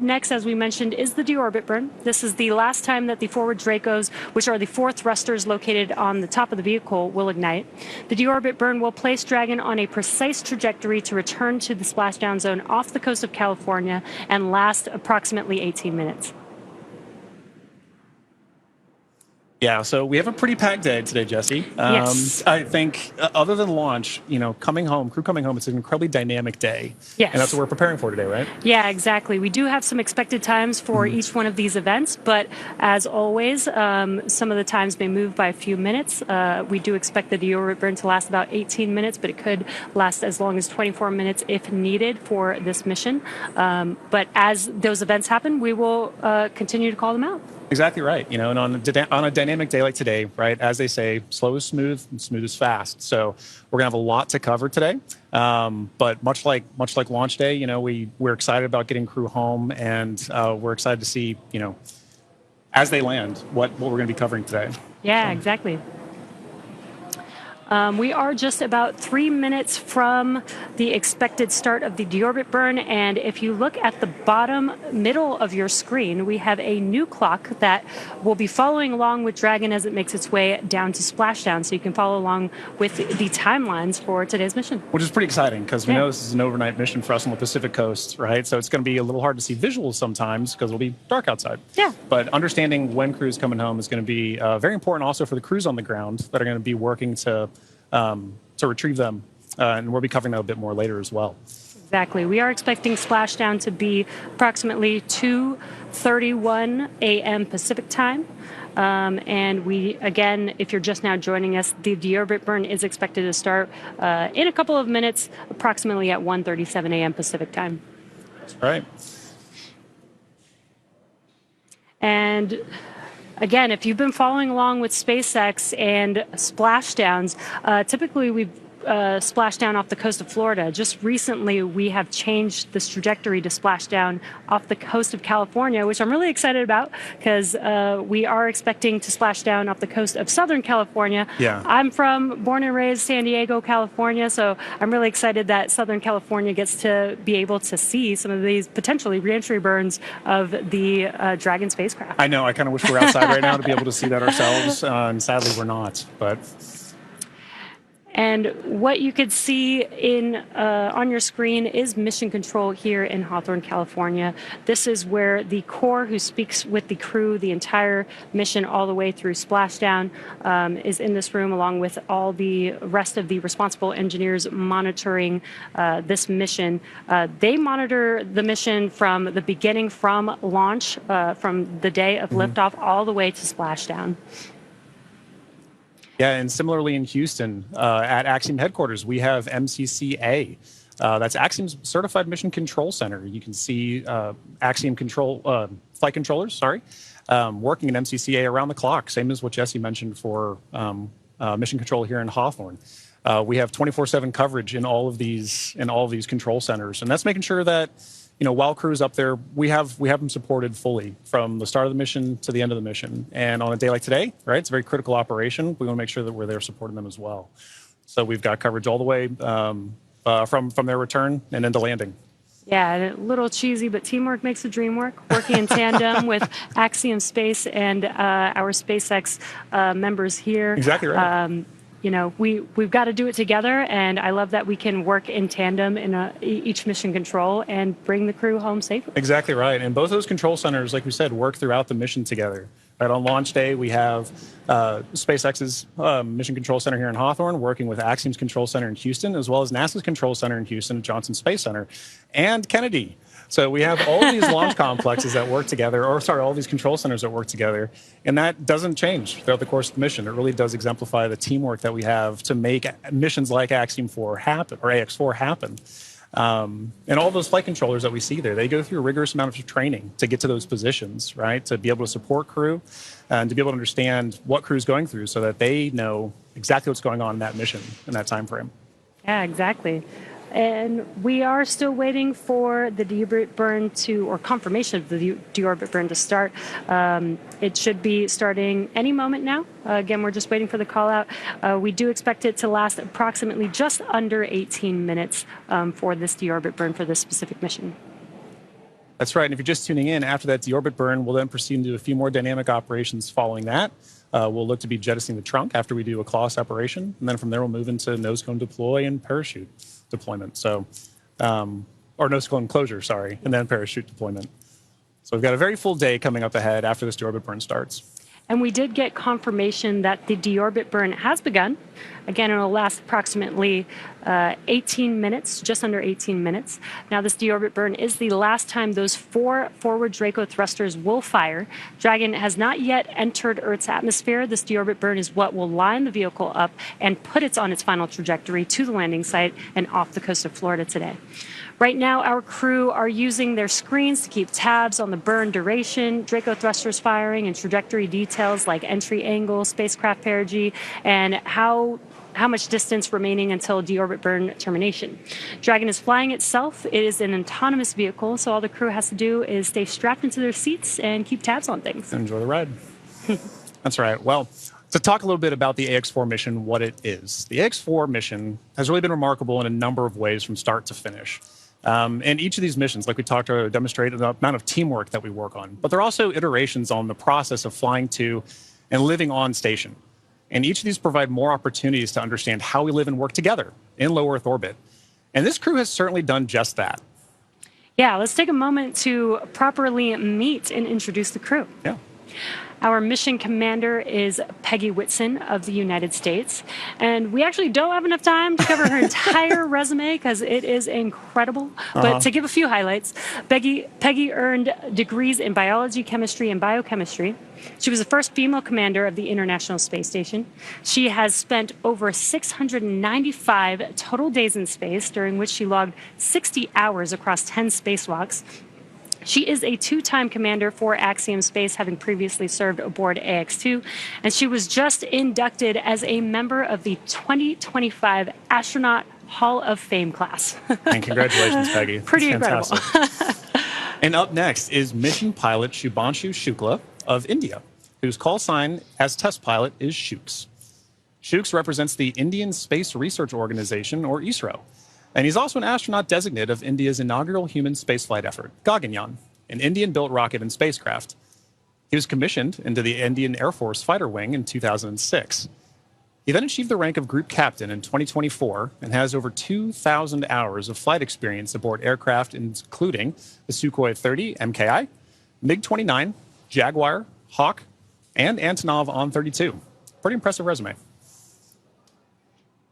next, as we mentioned, is the deorbit burn. This is the last time that the forward Dracos, which are the 4 thrusters located on the top of the vehicle, will ignite. The deorbit burn will place Dragon on a precise trajectory to return to the splashdown zone off the coast of California and last approximately 18 minutes. Yeah, so we have a pretty packed day today, Jesse. Yes. I think other than launch, coming home, crew coming home, it's an incredibly dynamic day. Yes. And that's what we're preparing for today, right? Yeah, exactly. We do have some expected times for each one of these events, but as always, some of the times may move by a few minutes. We do expect the deorbit burn to last about 18 minutes, but it could last as long as 24 minutes if needed for this mission. But as those events happen, we will continue to call them out. Exactly right. And on a dynamic day like today, right, as they say, slow is smooth and smooth is fast. So we're going to have a lot to cover today. But much like launch day, we're excited about getting crew home, and we're excited to see, as they land, what we're going to be covering today. Yeah, exactly. We are just about 3 minutes from the expected start of the deorbit burn, and if you look at the bottom middle of your screen, we have a new clock that will be following along with Dragon as it makes its way down to Splashdown, so you can follow along with the timelines for today's mission. Which is pretty exciting, because we know this is an overnight mission for us on the Pacific Coast, right? So it's going to be a little hard to see visuals sometimes because it'll be dark outside. Yeah. But understanding when crew's coming home is going to be very important also for the crews on the ground that are going to be working to retrieve them, and we'll be covering that a bit more later as well. Exactly. We are expecting splashdown to be approximately 2:31 a.m. Pacific time. And we, again, if you're just now joining us, the deorbit burn is expected to start in a couple of minutes, approximately at 1:37 a.m. Pacific time. That's right. And again, if you've been following along with SpaceX and splashdowns, typically we've splashdown off the coast of Florida. Just recently, we have changed this trajectory to splashdown off the coast of California, which I'm really excited about because we are expecting to splash down off the coast of Southern California. Yeah. I'm born and raised San Diego, California, so I'm really excited that Southern California gets to be able to see some of these potentially reentry burns of the Dragon spacecraft. I know. I kind of wish we were outside right now to be able to see that ourselves, and sadly we're not. But and what you could see on your screen is mission control here in Hawthorne, California. This is where the Corps, who speaks with the crew the entire mission all the way through splashdown, is in this room along with all the rest of the responsible engineers monitoring this mission. They monitor the mission from the beginning, from launch, from the day of liftoff, all the way to splashdown. Yeah, and similarly in Houston, at Axiom headquarters, we have MCCA. That's Axiom's Certified Mission Control Center. You can see Axiom flight controllers, working in MCCA around the clock, same as what Jesse mentioned for mission control here in Hawthorne. We have 24/7 coverage in all of these control centers, and that's making sure that while crew's up there, we have them supported fully from the start of the mission to the end of the mission. And on a day like today, right, it's a very critical operation. We want to make sure that we're there supporting them as well. So we've got coverage all the way from their return and into landing. Yeah, a little cheesy, but teamwork makes the dream work. Working in tandem with Axiom Space and our SpaceX members here. Exactly right. We've got to do it together, and I love that we can work in tandem in each mission control and bring the crew home safely. Exactly right. And both those control centers, like we said, work throughout the mission together. Right, on launch day, we have SpaceX's Mission Control Center here in Hawthorne working with Axiom's Control Center in Houston, as well as NASA's Control Center in Houston, Johnson Space Center, and Kennedy. So we have all these launch complexes that work together, all these control centers that work together, and that doesn't change throughout the course of the mission. It really does exemplify the teamwork that we have to make missions like Axiom 4 happen, or AX4 happen. And all those flight controllers that we see there, they go through a rigorous amount of training to get to those positions, right? To be able to support crew and to be able to understand what crew's going through so that they know exactly what's going on in that mission in that time frame. Yeah, exactly. And we are still waiting for the deorbit burn or confirmation of the deorbit burn to start. It should be starting any moment now. Again, we're just waiting for the call out. We do expect it to last approximately just under 18 minutes for this deorbit burn for this specific mission. That's right. And if you're just tuning in, after that deorbit burn, we'll then proceed into a few more dynamic operations following that. We'll look to be jettisoning the trunk after we do a claw separation. And then from there, we'll move into nose cone deploy and parachute deployment. So, or nose cone closure, sorry, and then parachute deployment. So we've got a very full day coming up ahead after this deorbit burn starts. And we did get confirmation that the deorbit burn has begun. Again, it will last approximately 18 minutes, just under 18 minutes. Now, this deorbit burn is the last time those 4 forward Draco thrusters will fire. Dragon has not yet entered Earth's atmosphere. This deorbit burn is what will line the vehicle up and put it on its final trajectory to the landing site and off the coast of Florida today. Right now, our crew are using their screens to keep tabs on the burn duration, Draco thrusters firing, and trajectory details like entry angle, spacecraft perigee, and how much distance remaining until deorbit burn termination. Dragon is flying itself. It is an autonomous vehicle, so all the crew has to do is stay strapped into their seats and keep tabs on things. Enjoy the ride. That's right. Well, to talk a little bit about the AX4 mission, what it is. The AX4 mission has really been remarkable in a number of ways from start to finish. And each of these missions, like we talked about, demonstrate the amount of teamwork that we work on. But they're also iterations on the process of flying to and living on station. And each of these provide more opportunities to understand how we live and work together in low Earth orbit. And this crew has certainly done just that. Yeah, let's take a moment to properly meet and introduce the crew. Yeah. Our mission commander is Peggy Whitson of the United States. And we actually don't have enough time to cover her entire resume because it is incredible. But to give a few highlights, Peggy earned degrees in biology, chemistry, and biochemistry. She was the first female commander of the International Space Station. She has spent over 695 total days in space, during which she logged 60 hours across 10 spacewalks. She is a 2-time commander for Axiom Space, having previously served aboard AX2, and she was just inducted as a member of the 2025 Astronaut Hall of Fame class. And congratulations, Peggy. Pretty incredible. And up next is mission pilot Shubhanshu Shukla of India, whose call sign as test pilot is Shooks. Shooks represents the Indian Space Research Organization, or ISRO. And he's also an astronaut designate of India's inaugural human spaceflight effort, Gaganyaan, an Indian-built rocket and spacecraft. He was commissioned into the Indian Air Force Fighter Wing in 2006. He then achieved the rank of Group Captain in 2024 and has over 2,000 hours of flight experience aboard aircraft, including the Sukhoi 30 MKI, MiG-29, Jaguar, Hawk, and Antonov On-32. Pretty impressive resume.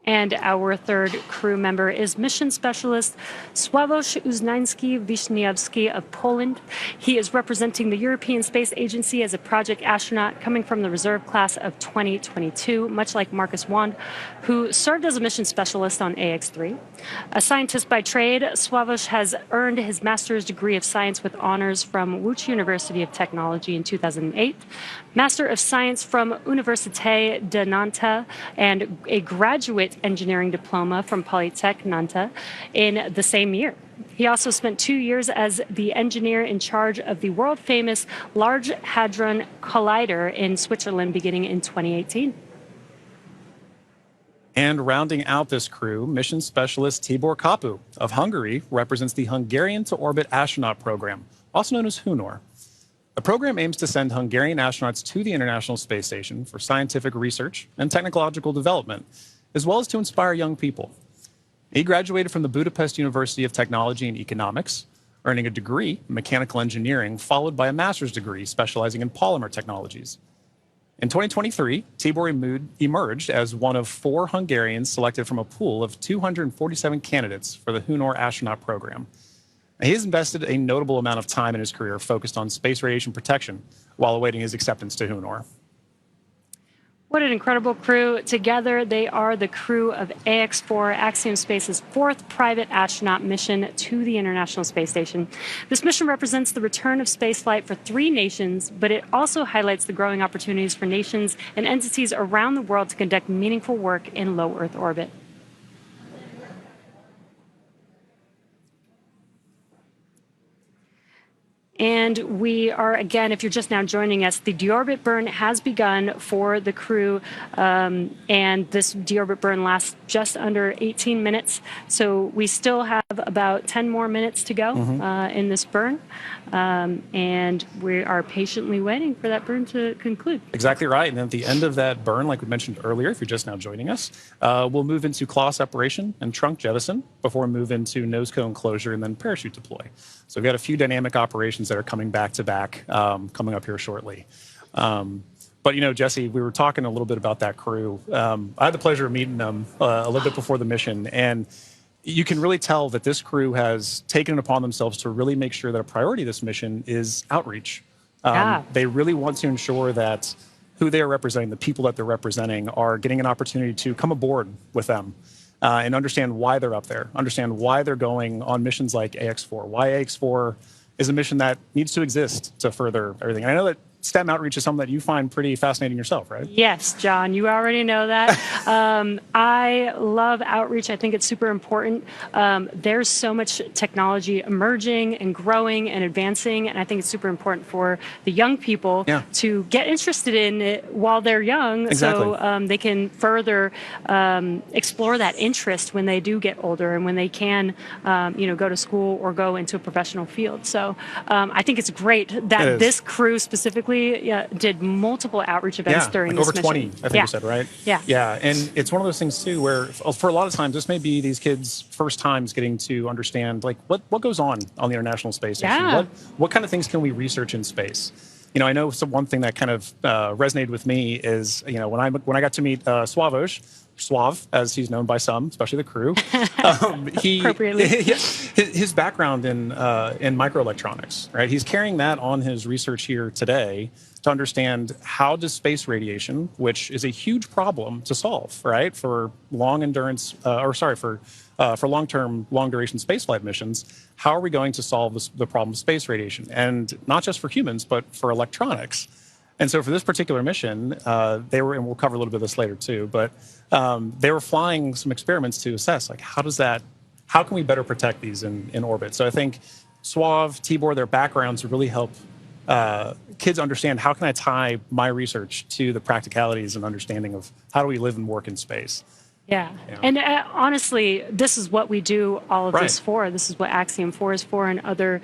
And our third crew member is mission specialist Sławomir Uznański-Wiśniewski of Poland. He is representing the European Space Agency as a project astronaut coming from the reserve class of 2022, much like Marcus Wand, who served as a mission specialist on AX3. A scientist by trade, Sławomir has earned his master's degree of science with honors from Łódź University of Technology in 2008, Master of Science from Université de Nantes, and a graduate engineering diploma from Polytech Nantes in the same year. He also spent 2 years as the engineer in charge of the world-famous Large Hadron Collider in Switzerland beginning in 2018. And rounding out this crew, mission specialist Tibor Kapu of Hungary represents the Hungarian to Orbit Astronaut Program, also known as HUNOR. The program aims to send Hungarian astronauts to the International Space Station for scientific research and technological development, as well as to inspire young people. He graduated from the Budapest University of Technology and Economics, earning a degree in mechanical engineering, followed by a master's degree specializing in polymer technologies. In 2023, Tibor emerged as one of 4 Hungarians selected from a pool of 247 candidates for the HUNOR astronaut program. He has invested a notable amount of time in his career focused on space radiation protection while awaiting his acceptance to HUNOR. What an incredible crew. Together, they are the crew of AX4, Axiom Space's 4th private astronaut mission to the International Space Station. This mission represents the return of spaceflight for 3 nations, but it also highlights the growing opportunities for nations and entities around the world to conduct meaningful work in low Earth orbit. And we are, again, if you're just now joining us, the deorbit burn has begun for the crew. And this deorbit burn lasts just under 18 minutes. So we still have about 10 more minutes to go in this burn. And we are patiently waiting for that burn to conclude. Exactly right. And at the end of that burn, like we mentioned earlier, if you're just now joining us, we'll move into claw separation and trunk jettison before we move into nose cone closure and then parachute deploy. So we've got a few dynamic operations that are coming back to back coming up here shortly. But, you know, Jesse, we were talking a little bit about that crew. I had the pleasure of meeting them a little bit before the mission. And you can really tell that this crew has taken it upon themselves to really make sure that a priority of this mission is outreach. They really want to ensure that who they are representing, the people that they're representing, are getting an opportunity to come aboard with them and understand why they're up there, understand why they're going on missions like AX4, why AX4 is a mission that needs to exist to further everything. And I know that STEM outreach is something that you find pretty fascinating yourself, right? Yes, John, you already know that. I love outreach. I think it's super important. There's so much technology emerging and growing and advancing, and I think it's super important for the young people to get interested in it while they're young, so they can further explore that interest when they do get older and when they can, go to school or go into a professional field. So I think it's great that this crew specifically did multiple outreach events during this mission. Over 20, I think you said, right? Yeah, and it's one of those things, too, where for a lot of times, this may be these kids' first times getting to understand, like, what goes on the International Space Station? What kind of things can we research in space? You know, I know one thing that kind of resonated with me is, you know, when I got to meet Suave, as he's known by some, especially the crew. Appropriately. His background in microelectronics, right? He's carrying that on his research here today to understand how does space radiation, which is a huge problem to solve, right, for long-term, long-duration spaceflight missions. How are we going to solve the problem of space radiation? And not just for humans, but for electronics. And so for this particular mission, they were, and we'll cover a little bit of this later too, but they were flying some experiments to assess, like, how can we better protect these in orbit? So I think Suave, Tibor, their backgrounds really help kids understand, how can I tie my research to the practicalities and understanding of how do we live and work in space? Yeah. And honestly, this is what we do all of this for. This is what Axiom 4 is for, and other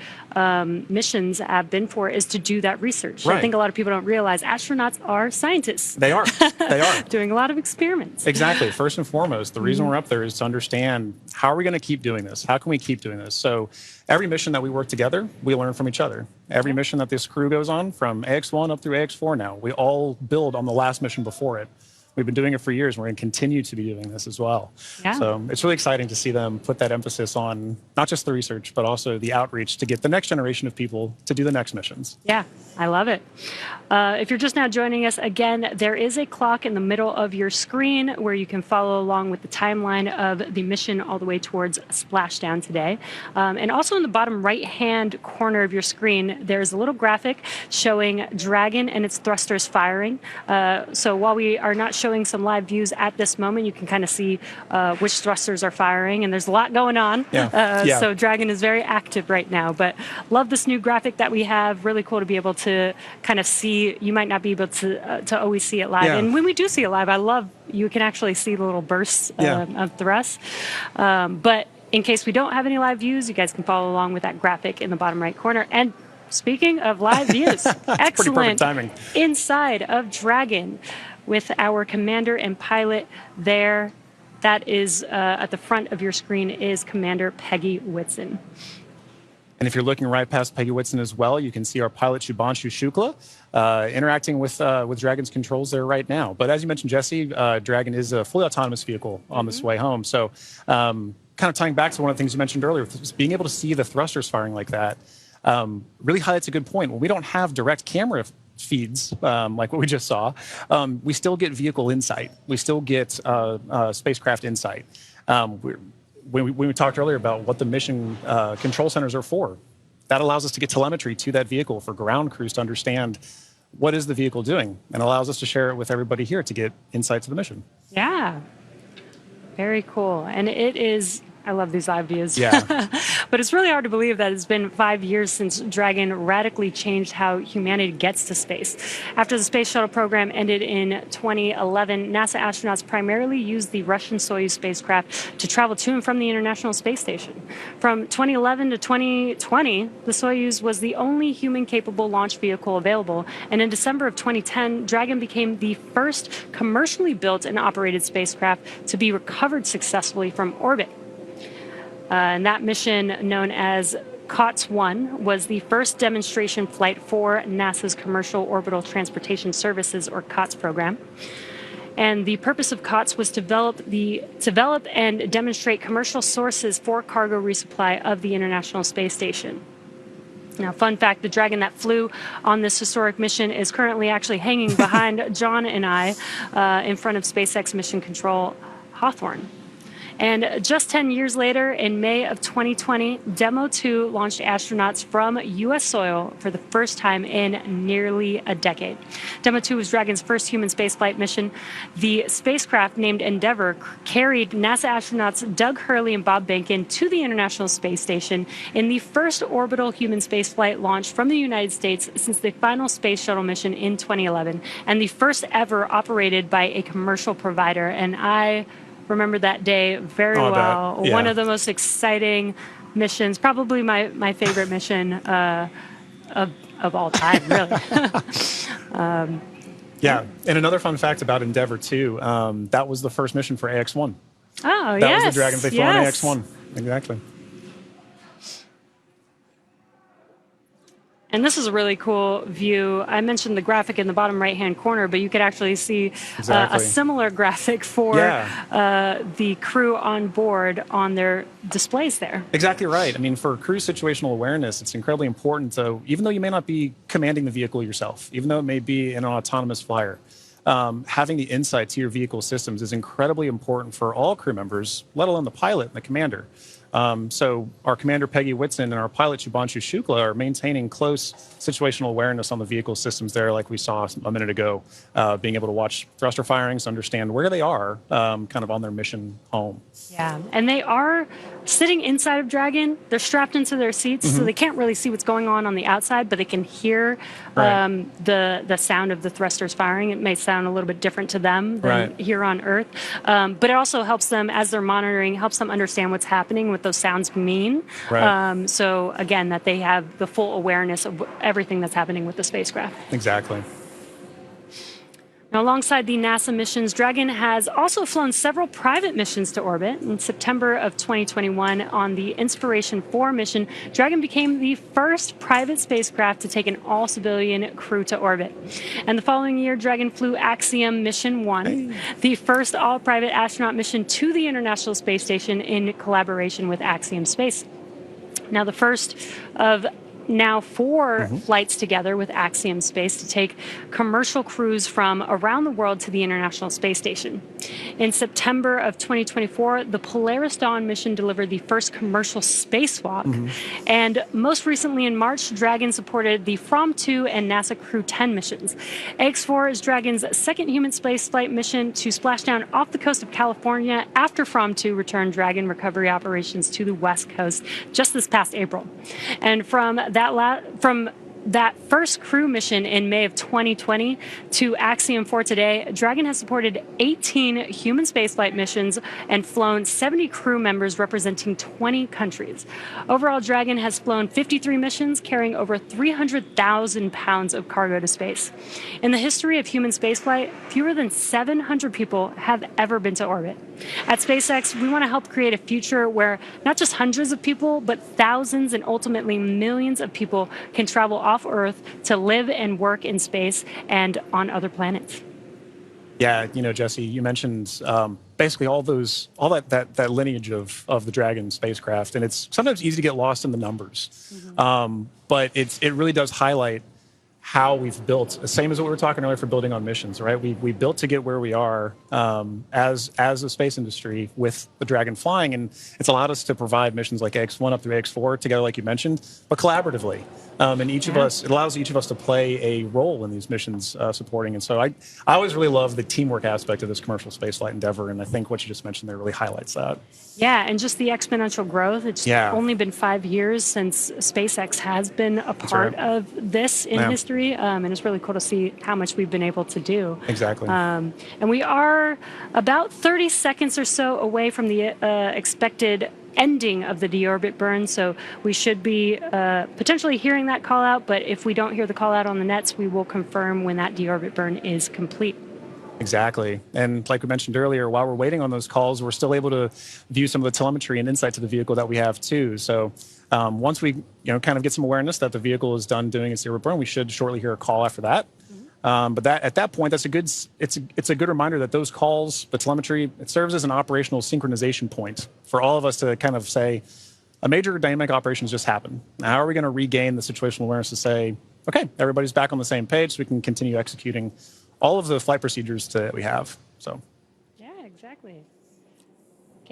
missions have been for, is to do that research. I think a lot of people don't realize astronauts are scientists. They are. They are. Doing a lot of experiments. Exactly. First and foremost, the reason we're up there is to understand, how are we going to keep doing this? How can we keep doing this? So every mission that we work together, we learn from each other. Every mission that this crew goes on, from AX1 up through AX4 now, we all build on the last mission before it. We've been doing it for years. We're going to continue to be doing this as well. So it's really exciting to see them put that emphasis on not just the research, but also the outreach to get the next generation of people to do the next missions. Yeah, I love it. If you're just now joining us, again, there is a clock in the middle of your screen where you can follow along with the timeline of the mission all the way towards Splashdown today. And also in the bottom right-hand corner of your screen, there's a little graphic showing Dragon and its thrusters firing. So while we are not showing some live views at this moment, you can kind of see which thrusters are firing, and there's a lot going on. So Dragon is very active right now, but love this new graphic that we have. Really cool to be able to kind of see. You might not be able to always see it live, and when we do see it live, I love you can actually see the little bursts of thrust. But in case we don't have any live views, you guys can follow along with that graphic in the bottom right corner. And speaking of live views, excellent timing. Inside of Dragon, with our commander and pilot there. That is at the front of your screen is Commander Peggy Whitson. And if you're looking right past Peggy Whitson as well, you can see our pilot Shubhanshu Shukla interacting with Dragon's controls there right now. But as you mentioned, Jesse, Dragon is a fully autonomous vehicle on this way home. So kind of tying back to one of the things you mentioned earlier, being able to see the thrusters firing like that really highlights a good point. When we don't have direct camera feeds like what we just saw, we still get vehicle insight. We still get spacecraft insight. When we talked earlier about what the mission control centers are for, that allows us to get telemetry to that vehicle for ground crews to understand what is the vehicle doing, and allows us to share it with everybody here to get insights of the mission. Yeah, very cool. And it is, I love these live views. Yeah. But it's really hard to believe that it's been 5 years since Dragon radically changed how humanity gets to space. After the space shuttle program ended in 2011, NASA astronauts primarily used the Russian Soyuz spacecraft to travel to and from the International Space Station. From 2011 to 2020, the Soyuz was the only human-capable launch vehicle available, and in December of 2010, Dragon became the first commercially built and operated spacecraft to be recovered successfully from orbit. And that mission, known as COTS-1, was the first demonstration flight for NASA's Commercial Orbital Transportation Services, or COTS program. And the purpose of COTS was to develop and demonstrate commercial sources for cargo resupply of the International Space Station. Now, fun fact, the Dragon that flew on this historic mission is currently actually hanging behind John and I in front of SpaceX Mission Control Hawthorne. And just 10 years later, in May of 2020, Demo 2 launched astronauts from U.S. soil for the first time in nearly a decade. Demo 2 was Dragon's first human spaceflight mission. The spacecraft, named Endeavour, carried NASA astronauts Doug Hurley and Bob Behnken to the International Space Station in the first orbital human spaceflight launch from the United States since the final space shuttle mission in 2011, and the first ever operated by a commercial provider. And I remember that day very well. Yeah. One of the most exciting missions, probably my favorite mission of all time, really. Yeah, and another fun fact about Endeavour too, that was the first mission for AX-1. Oh, That was the Dragon they flew on AX-1. Exactly. And this is a really cool view. I mentioned the graphic in the bottom right-hand corner, but you could actually see a similar graphic for the crew on board on their displays there. Exactly right. I mean, for crew situational awareness, it's incredibly important to, even though you may not be commanding the vehicle yourself, even though it may be an autonomous flyer, having the insight to your vehicle systems is incredibly important for all crew members, let alone the pilot and the commander. So our commander, Peggy Whitson, and our pilot, Shubhanshu Shukla, are maintaining close situational awareness on the vehicle systems there, like we saw a minute ago, being able to watch thruster firings, understand where they are kind of on their mission home. Yeah, and they are sitting inside of Dragon. They're strapped into their seats, so they can't really see what's going on the outside, but they can hear the sound of the thrusters firing. It may sound a little bit different to them than here on Earth, but it also helps them, as they're monitoring, helps them understand what's happening, what those sounds mean. So again, that they have the full awareness of everything that's happening with the spacecraft. Exactly. Now, alongside the NASA missions, Dragon has also flown several private missions to orbit. In September of 2021, on the Inspiration 4 mission, Dragon became the first private spacecraft to take an all-civilian crew to orbit. And the following year, Dragon flew Axiom Mission 1, the first all-private astronaut mission to the International Space Station in collaboration with Axiom Space. Now, the first of now 4 flights together with Axiom Space to take commercial crews from around the world to the International Space Station. In September of 2024, the Polaris Dawn mission delivered the first commercial spacewalk. And most recently in March, Dragon supported the From-2 and NASA Crew 10 missions. AX-4 is Dragon's second human spaceflight mission to splashdown off the coast of California after From-2 returned Dragon recovery operations to the West Coast just this past April. And from that first crew mission in May of 2020 to Axiom 4 today, Dragon has supported 18 human spaceflight missions and flown 70 crew members representing 20 countries. Overall, Dragon has flown 53 missions, carrying over 300,000 pounds of cargo to space. In the history of human spaceflight, fewer than 700 people have ever been to orbit. At SpaceX, we want to help create a future where not just hundreds of people, but thousands and ultimately millions of people can travel off Earth to live and work in space and on other planets. Yeah, you know, Jesse, you mentioned basically all that lineage of the Dragon spacecraft, and it's sometimes easy to get lost in the numbers. But it really does highlight how we've built, same as what we were talking earlier for building on missions, right? We built to get where we are as a space industry with the Dragon flying, and it's allowed us to provide missions like AX1 up through AX4 together, like you mentioned, but collaboratively. And each of us, it allows each of us to play a role in these missions supporting. And so I always really love the teamwork aspect of this commercial spaceflight endeavor, and I think what you just mentioned there really highlights that. Yeah, and just the exponential growth. It's only been 5 years since SpaceX has been a part of this in history, and it's really cool to see how much we've been able to do. Exactly. And we are about 30 seconds or so away from the expected ending of the deorbit burn, so we should be potentially hearing that call out, but if we don't hear the call out on the nets, we will confirm when that deorbit burn is complete. Exactly. And like we mentioned earlier, while we're waiting on those calls, we're still able to view some of the telemetry and insight to the vehicle that we have too. So once we kind of get some awareness that the vehicle is done doing its deorbit burn, we should shortly hear a call after that. But at that point, it's a good reminder that those calls, the telemetry, it serves as an operational synchronization point for all of us to kind of say, a major dynamic operation has just happened. Now, how are we going to regain the situational awareness to say, okay, everybody's back on the same page, so we can continue executing all of the flight procedures that we have. So. Yeah, exactly.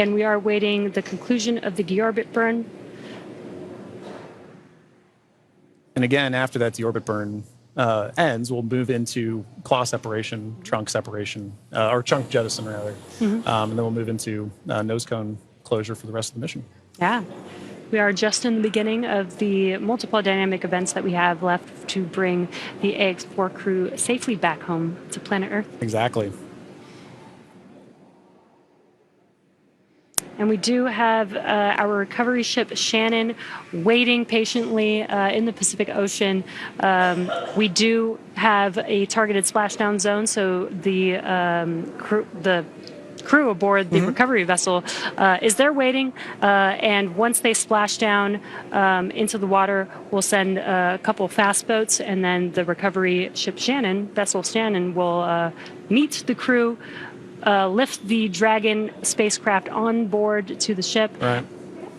And we are awaiting the conclusion of the deorbit burn. And again, after that deorbit burn ends, we'll move into claw separation, trunk separation, or trunk jettison rather. And then we'll move into nose cone closure for the rest of the mission. Yeah. We are just in the beginning of the multiple dynamic events that we have left to bring the AX4 crew safely back home to planet Earth. Exactly. And we do have our recovery ship Shannon waiting patiently in the Pacific Ocean. We do have a targeted splashdown zone, so the crew aboard the recovery vessel is there waiting, and once they splash down into the water, we'll send a couple fast boats, and then the recovery ship vessel Shannon will meet the crew, lift the Dragon spacecraft on board to the ship,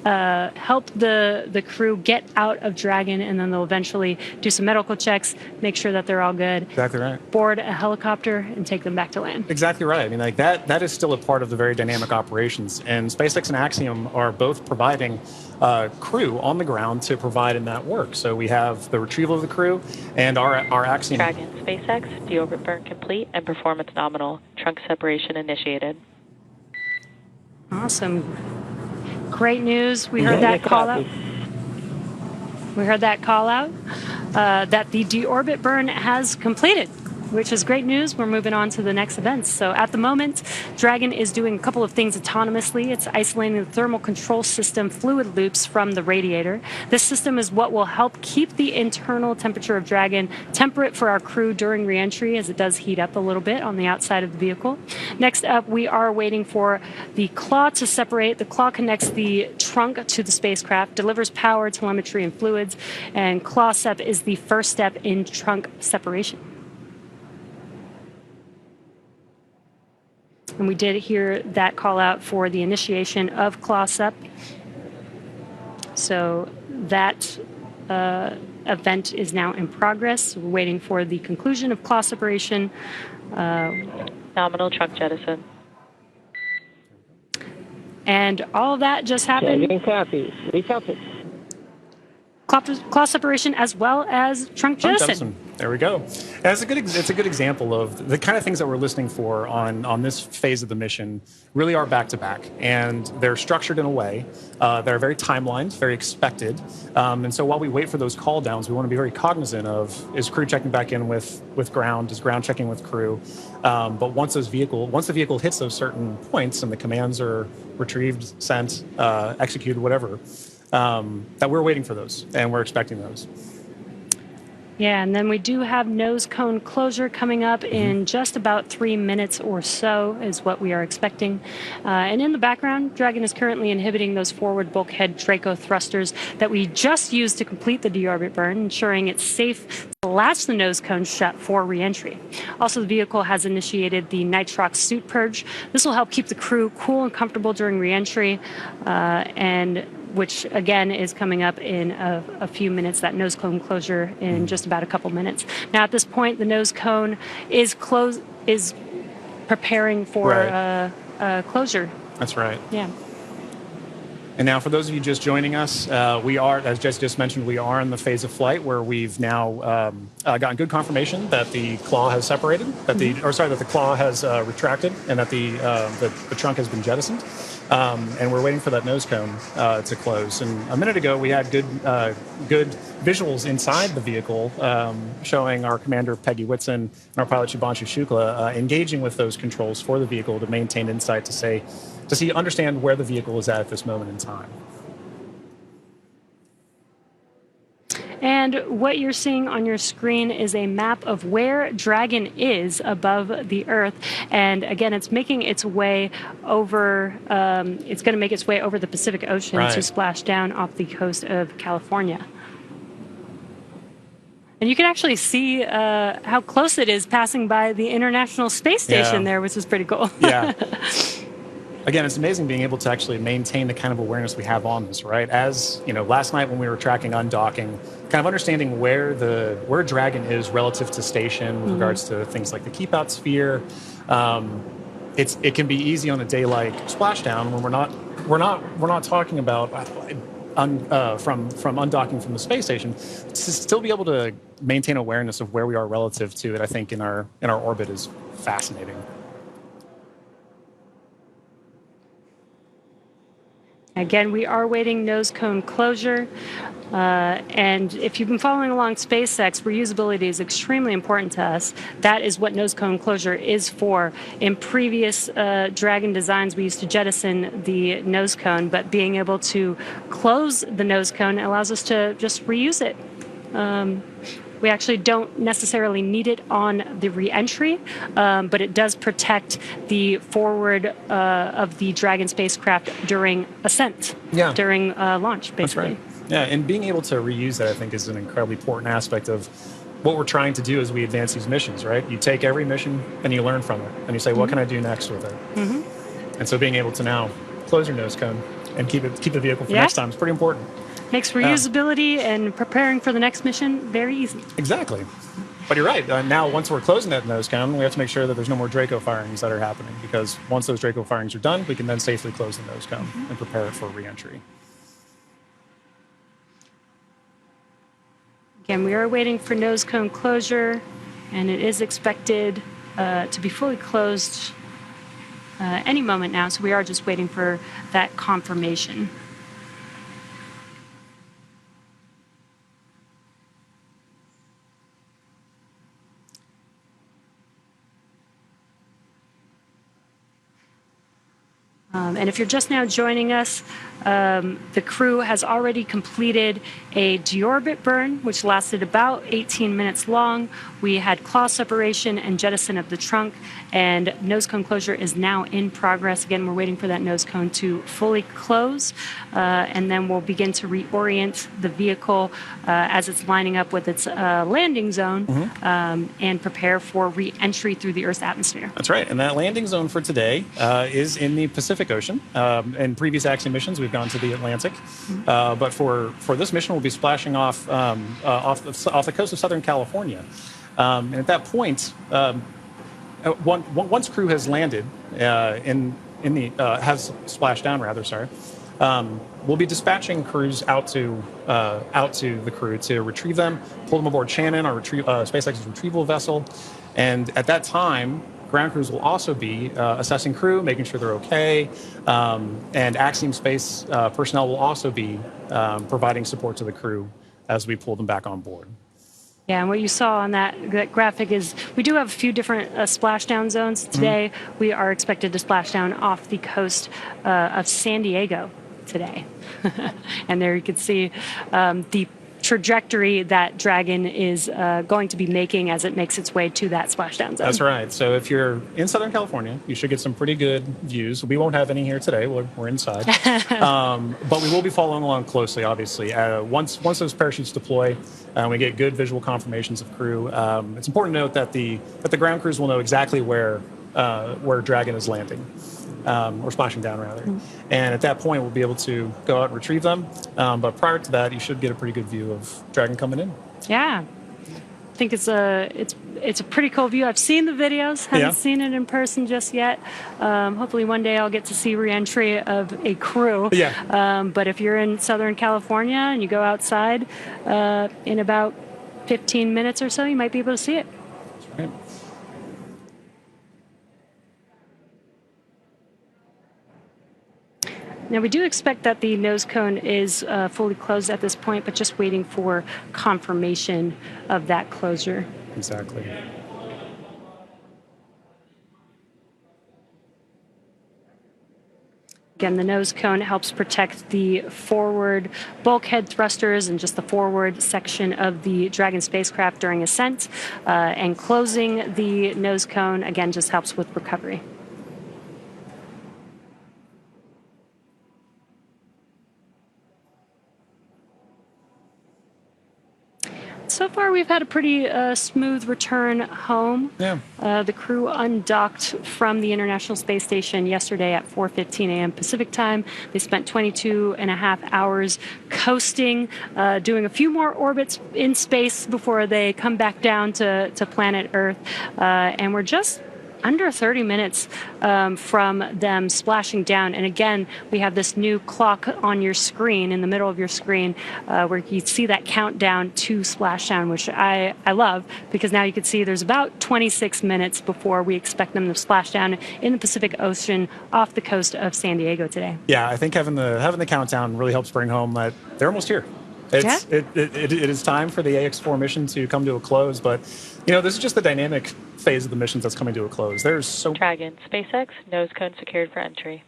help the crew get out of Dragon, and then they'll eventually do some medical checks, make sure that they're all good. Exactly right. Board a helicopter and take them back to land. Exactly right. I mean, like that is still a part of the very dynamic operations, and SpaceX and Axiom are both providing crew on the ground to provide in that work. So we have the retrieval of the crew and our Axiom. Dragon, SpaceX, deorbit burn complete and performance nominal. Trunk separation initiated. Awesome. Great news. We heard that call out. We heard that call out that the deorbit burn has completed, which is great news. We're moving on to the next events. So at the moment, Dragon is doing a couple of things autonomously. It's isolating the thermal control system fluid loops from the radiator. This system is what will help keep the internal temperature of Dragon temperate for our crew during reentry, as it does heat up a little bit on the outside of the vehicle. Next up, we are waiting for the claw to separate. The claw connects the trunk to the spacecraft, delivers power, telemetry, and fluids, and claw sep is the first step in trunk separation. And we did hear that call out for the initiation of claw sep. So that event is now in progress. We're waiting for the conclusion of claw separation. Nominal trunk jettison. And all of that just happened. Copy. Recopy. Claw separation as well as trunk jettison. There we go. And it's a good example of the kind of things that we're listening for on this phase of the mission. Really are back to back, and they're structured in a way that are very timelined, very expected. And so while we wait for those call downs, we want to be very cognizant of, is crew checking back in with ground, is ground checking with crew. But once the vehicle hits those certain points and the commands are retrieved, sent, executed, whatever, that we're waiting for those and we're expecting those. Yeah, and then we do have nose cone closure coming up in just about 3 minutes or so is what we are expecting. And in the background, Dragon is currently inhibiting those forward bulkhead Draco thrusters that we just used to complete the deorbit burn, ensuring it's safe to latch the nose cone shut for reentry. Also, the vehicle has initiated the nitrox suit purge. This will help keep the crew cool and comfortable during reentry, and which again is coming up in a few minutes, that nose cone closure in just about a couple minutes. Now at this point, the nose cone is preparing for closure. That's right. Yeah. And now, for those of you just joining us, we are, as Jess just mentioned, we are in the phase of flight where we've now gotten good confirmation that the claw has separated, that that the claw has retracted, and that the trunk has been jettisoned. And we're waiting for that nose cone to close. And a minute ago, we had good visuals inside the vehicle showing our commander, Peggy Whitson, and our pilot, Shubhanshu Shukla, engaging with those controls for the vehicle to maintain insight to understand where the vehicle is at this moment in time. And what you're seeing on your screen is a map of where Dragon is above the Earth. And again, it's making its way over, it's going to make its way over the Pacific Ocean to splash down off the coast of California. And you can actually see how close it is passing by the International Space Station there, which is pretty cool. Yeah. Again, it's amazing being able to actually maintain the kind of awareness we have on this, right? As you know, last night when we were tracking undocking, kind of understanding where Dragon is relative to station with regards to things like the keep out sphere. It can be easy on a day like Splashdown when we're not talking about from undocking from the space station, to still be able to maintain awareness of where we are relative to it. I think in our orbit is fascinating. Again, we are waiting nose cone closure. And if you've been following along SpaceX, reusability is extremely important to us. That is what nose cone closure is for. In previous Dragon designs, we used to jettison the nose cone, but being able to close the nose cone allows us to just reuse it. We actually don't necessarily need it on the re-entry, but it does protect the forward of the Dragon spacecraft during ascent, during launch, basically. That's right. Yeah, and being able to reuse that, I think, is an incredibly important aspect of what we're trying to do as we advance these missions, right? You take every mission and you learn from it, and you say, what can I do next with it? And so being able to now close your nose cone and keep the vehicle for next time is pretty important. Makes reusability and preparing for the next mission very easy. Exactly. But you're right. Now, once we're closing that nose cone, we have to make sure that there's no more Draco firings that are happening, because once those Draco firings are done, we can then safely close the nose cone and prepare it for re-entry. Again, we are waiting for nose cone closure, and it is expected to be fully closed any moment now, so we are just waiting for that confirmation. And if you're just now joining us, the crew has already completed a deorbit burn, which lasted about 18 minutes long. We had claw separation and jettison of the trunk, and nose cone closure is now in progress. Again, we're waiting for that nose cone to fully close, and then we'll begin to reorient the vehicle as it's lining up with its landing zone and prepare for re-entry through the Earth's atmosphere. That's right, and that landing zone for today is in the Pacific Ocean. In previous Axiom missions, we've gone to the Atlantic, but for this mission, we'll be splashing off the coast of Southern California. And at that point, once crew has landed has splashed down, rather, sorry, we'll be dispatching crews out to the crew to retrieve them, pull them aboard Shannon, our SpaceX's retrieval vessel, and at that time, ground crews will also be assessing crew, making sure they're okay, and Axiom Space personnel will also be providing support to the crew as we pull them back on board. Yeah, and what you saw on that graphic is we do have a few different splashdown zones. Today, we are expected to splash down off the coast of San Diego today. And there you can see the trajectory that Dragon is going to be making as it makes its way to that splashdown zone. That's right. So if you're in Southern California, you should get some pretty good views. We won't have any here today. We're inside. But we will be following along closely, obviously. Once those parachutes deploy, we get good visual confirmations of crew. It's important to note that the ground crews will know exactly where Dragon is landing. or splashing down rather. And at that point, we'll be able to go out and retrieve them. But prior to that, you should get a pretty good view of Dragon coming in. Yeah. I think it's a pretty cool view. I've seen the videos, haven't seen it in person just yet. Hopefully one day I'll get to see re-entry of a crew. Yeah. But if you're in Southern California and you go outside in about 15 minutes or so, you might be able to see it. That's right. Now, we do expect that the nose cone is fully closed at this point, but just waiting for confirmation of that closure. Exactly. Again, the nose cone helps protect the forward bulkhead thrusters and just the forward section of the Dragon spacecraft during ascent. And closing the nose cone, again, just helps with recovery. So far, we've had a pretty smooth return home. Yeah. The crew undocked from the International Space Station yesterday at 4:15 a.m. Pacific time. They spent 22 and a half hours coasting, doing a few more orbits in space before they come back down to planet Earth. And we're just under 30 minutes from them splashing down. And again, we have this new clock on your screen, in the middle of your screen, where you see that countdown to splashdown, which I love, because now you can see there's about 26 minutes before we expect them to splash down in the Pacific Ocean off the coast of San Diego today. Yeah, I think having the countdown really helps bring home that they're almost here. It is time for the AX4 mission to come to a close, but this is just the dynamic phase of the missions that's coming to a close. There's so Dragon, SpaceX, nose cone secured for entry.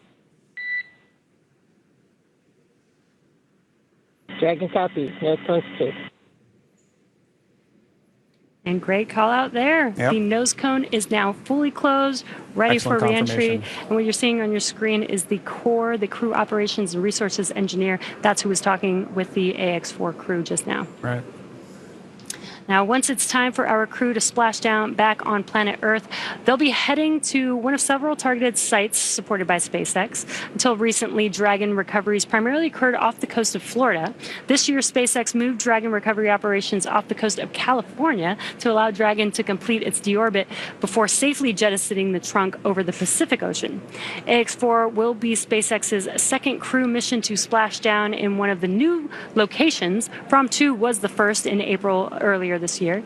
Dragon copy, nose cone secured. And great call out there. Yep. The nose cone is now fully closed, ready Excellent for reentry. confirmation. And what you're seeing on your screen is the core, the crew operations and resources engineer. That's who was talking with the AX4 crew just now. right. Now, once it's time for our crew to splash down back on planet Earth, they'll be heading to one of several targeted sites supported by SpaceX. Until recently, Dragon recoveries primarily occurred off the coast of Florida. This year, SpaceX moved Dragon recovery operations off the coast of California to allow Dragon to complete its deorbit before safely jettisoning the trunk over the Pacific Ocean. AX4 will be SpaceX's second crew mission to splash down in one of the new locations. From 2 was the first in April earlier this year.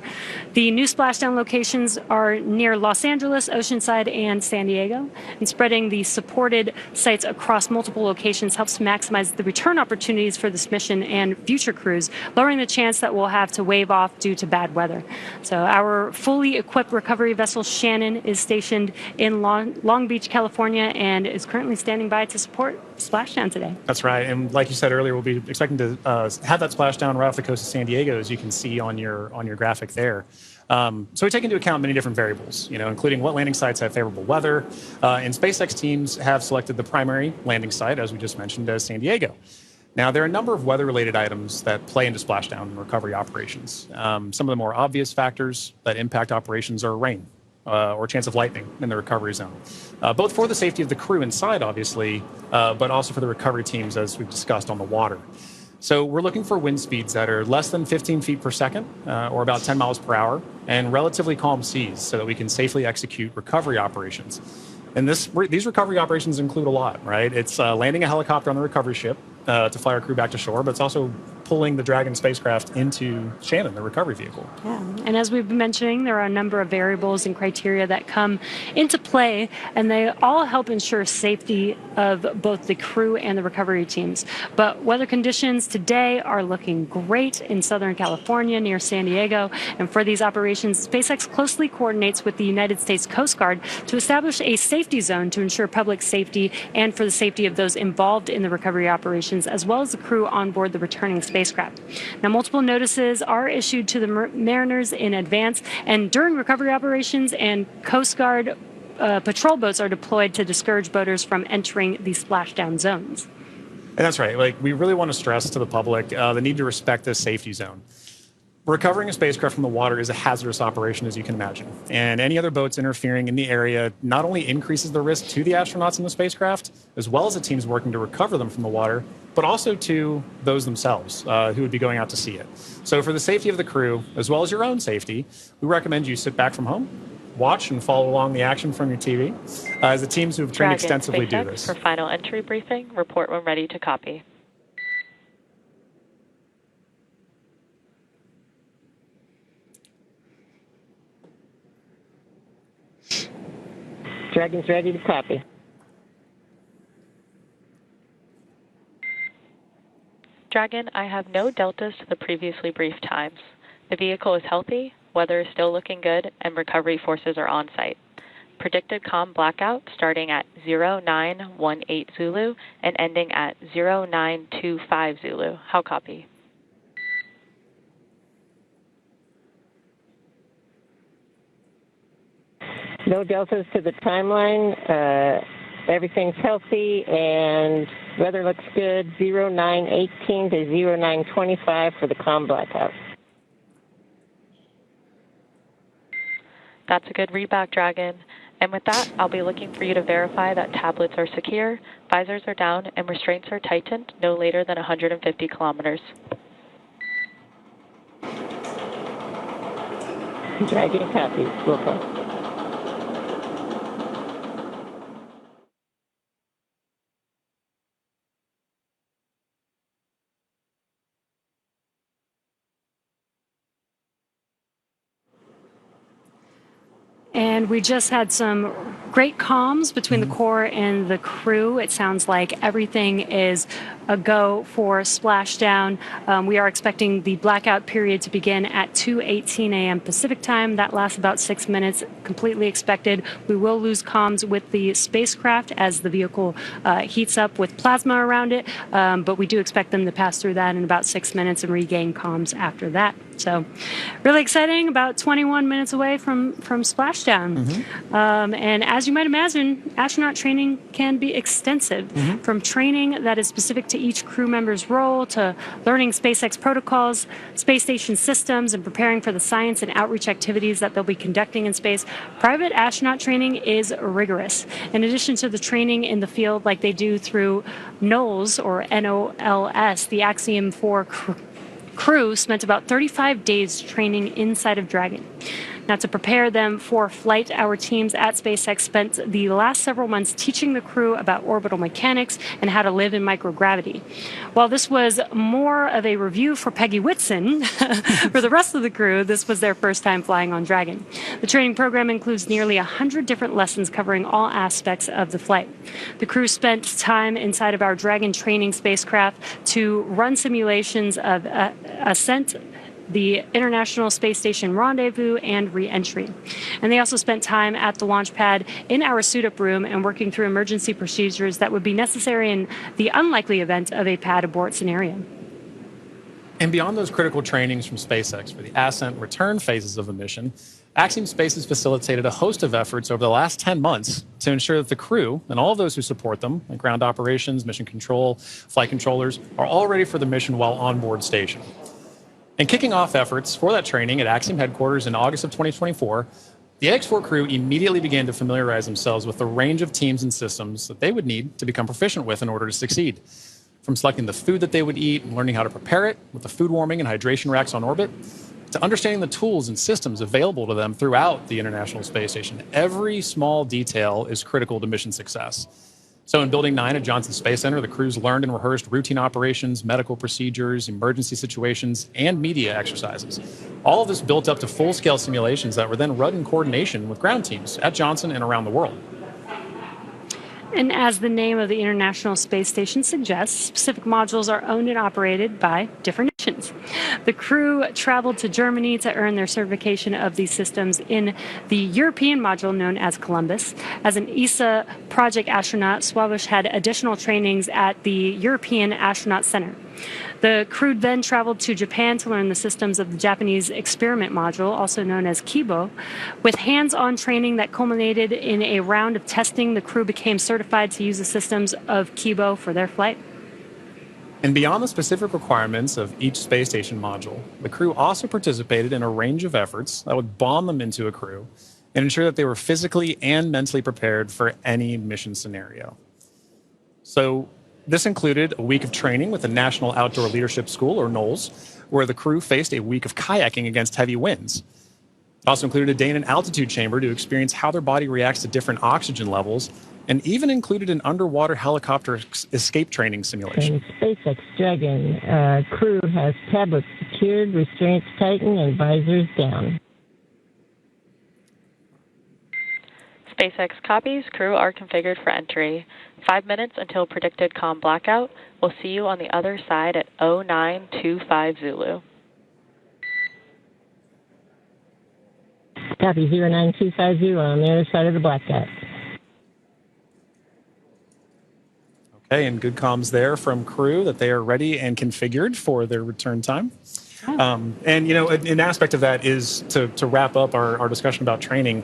The new splashdown locations are near Los Angeles, Oceanside, and San Diego. And spreading the supported sites across multiple locations helps to maximize the return opportunities for this mission and future crews, lowering the chance that we'll have to wave off due to bad weather. So our fully equipped recovery vessel Shannon is stationed in Long Beach, California, and is currently standing by to support splashdown today. That's right. And like you said earlier, we'll be expecting to have that splashdown right off the coast of San Diego, as you can see on your graphic there. So we take into account many different variables, including what landing sites have favorable weather. And SpaceX teams have selected the primary landing site, as we just mentioned, as San Diego. Now, there are a number of weather-related items that play into splashdown and recovery operations. Some of the more obvious factors that impact operations are rain or chance of lightning in the recovery zone, both for the safety of the crew inside, obviously, but also for the recovery teams, as we've discussed, on the water. So we're looking for wind speeds that are less than 15 feet per second, or about 10 miles per hour, and relatively calm seas so that we can safely execute recovery operations. And these recovery operations include a lot, right? It's landing a helicopter on the recovery ship to fly our crew back to shore, but it's also pulling the Dragon spacecraft into Shannon, the recovery vehicle. Yeah, and as we've been mentioning, there are a number of variables and criteria that come into play, and they all help ensure safety of both the crew and the recovery teams. But weather conditions today are looking great in Southern California near San Diego, and for these operations, SpaceX closely coordinates with the United States Coast Guard to establish a safety zone to ensure public safety and for the safety of those involved in the recovery operations, as well as the crew on board the returning spacecraft. Now, multiple notices are issued to the mariners in advance, and during recovery operations, and Coast Guard patrol boats are deployed to discourage boaters from entering the splashdown zones. And that's right. We really want to stress to the public the need to respect this safety zone. Recovering a spacecraft from the water is a hazardous operation, as you can imagine. And any other boats interfering in the area not only increases the risk to the astronauts in the spacecraft, as well as the teams working to recover them from the water, but also to those themselves who would be going out to see it. So for the safety of the crew, as well as your own safety, we recommend you sit back from home, watch and follow along the action from your TV, as the teams who have trained Dragon, extensively do SpaceX this. for final entry briefing. Report when ready to copy. Dragon's ready to copy. Dragon, I have no deltas to the previously briefed times. The vehicle is healthy, weather is still looking good, and recovery forces are on site. Predicted comm blackout starting at 0918 Zulu and ending at 0925 Zulu. How copy? No deltas to the timeline. Everything's healthy and weather looks good. 0918 to 0925 for the comm blackout. That's a good readback, Dragon. And with that, I'll be looking for you to verify that tablets are secure, visors are down, and restraints are tightened no later than 150 kilometers. Dragon copy. Welcome. And we just had some great comms between the core and the crew. It sounds like everything is a go for Splashdown. We are expecting the blackout period to begin at 2:18 a.m. Pacific time. That lasts about 6 minutes, completely expected. We will lose comms with the spacecraft as the vehicle heats up with plasma around it, but we do expect them to pass through that in about 6 minutes and regain comms after that. So really exciting, about 21 minutes away from Splashdown. And as you might imagine, astronaut training can be extensive, from training that is specific to each crew member's role to learning SpaceX protocols, space station systems, and preparing for the science and outreach activities that they'll be conducting in space. Private astronaut training is rigorous. In addition to the training in the field like they do through NOLS, or NOLS, the Axiom 4 crew spent about 35 days training inside of Dragon. Now, to prepare them for flight, our teams at SpaceX spent the last several months teaching the crew about orbital mechanics and how to live in microgravity. While this was more of a review for Peggy Whitson, for the rest of the crew, this was their first time flying on Dragon. The training program includes nearly 100 different lessons covering all aspects of the flight. The crew spent time inside of our Dragon training spacecraft to run simulations of ascent, the International Space Station rendezvous, and re-entry. And they also spent time at the launch pad in our suit-up room and working through emergency procedures that would be necessary in the unlikely event of a pad abort scenario. And beyond those critical trainings from SpaceX for the ascent and return phases of the mission, Axiom Space has facilitated a host of efforts over the last 10 months to ensure that the crew and all of those who support them, like ground operations, mission control, flight controllers, are all ready for the mission while on board station. And kicking off efforts for that training at Axiom headquarters in August of 2024, the X4 crew immediately began to familiarize themselves with the range of teams and systems that they would need to become proficient with in order to succeed. From selecting the food that they would eat and learning how to prepare it with the food warming and hydration racks on orbit, to understanding the tools and systems available to them throughout the International Space Station. Every small detail is critical to mission success. So in Building 9 at Johnson Space Center, the crews learned and rehearsed routine operations, medical procedures, emergency situations, and media exercises. All of this built up to full-scale simulations that were then run in coordination with ground teams at Johnson and around the world. And as the name of the International Space Station suggests, specific modules are owned and operated by different nations. The crew traveled to Germany to earn their certification of these systems in the European module known as Columbus. As an ESA project astronaut, Swabish had additional trainings at the European Astronaut Center. The crew then traveled to Japan to learn the systems of the Japanese experiment module, also known as Kibo. With hands-on training that culminated in a round of testing, the crew became certified to use the systems of Kibo for their flight. And beyond the specific requirements of each space station module, the crew also participated in a range of efforts that would bond them into a crew and ensure that they were physically and mentally prepared for any mission scenario. So this included a week of training with the National Outdoor Leadership School, or NOLS, where the crew faced a week of kayaking against heavy winds. It also included a day in an altitude chamber to experience how their body reacts to different oxygen levels, and even included an underwater helicopter escape training simulation. SpaceX Dragon crew has tablets secured, restraints tightened, and visors down. SpaceX copies. Crew are configured for entry. 5 minutes until predicted comm blackout. We'll see you on the other side at 0925 Zulu. Copy 09250 on the other side of the blackout. Okay, and good comms there from crew that they are ready and configured for their return time. And, you know, an aspect of that is to wrap up our discussion about training.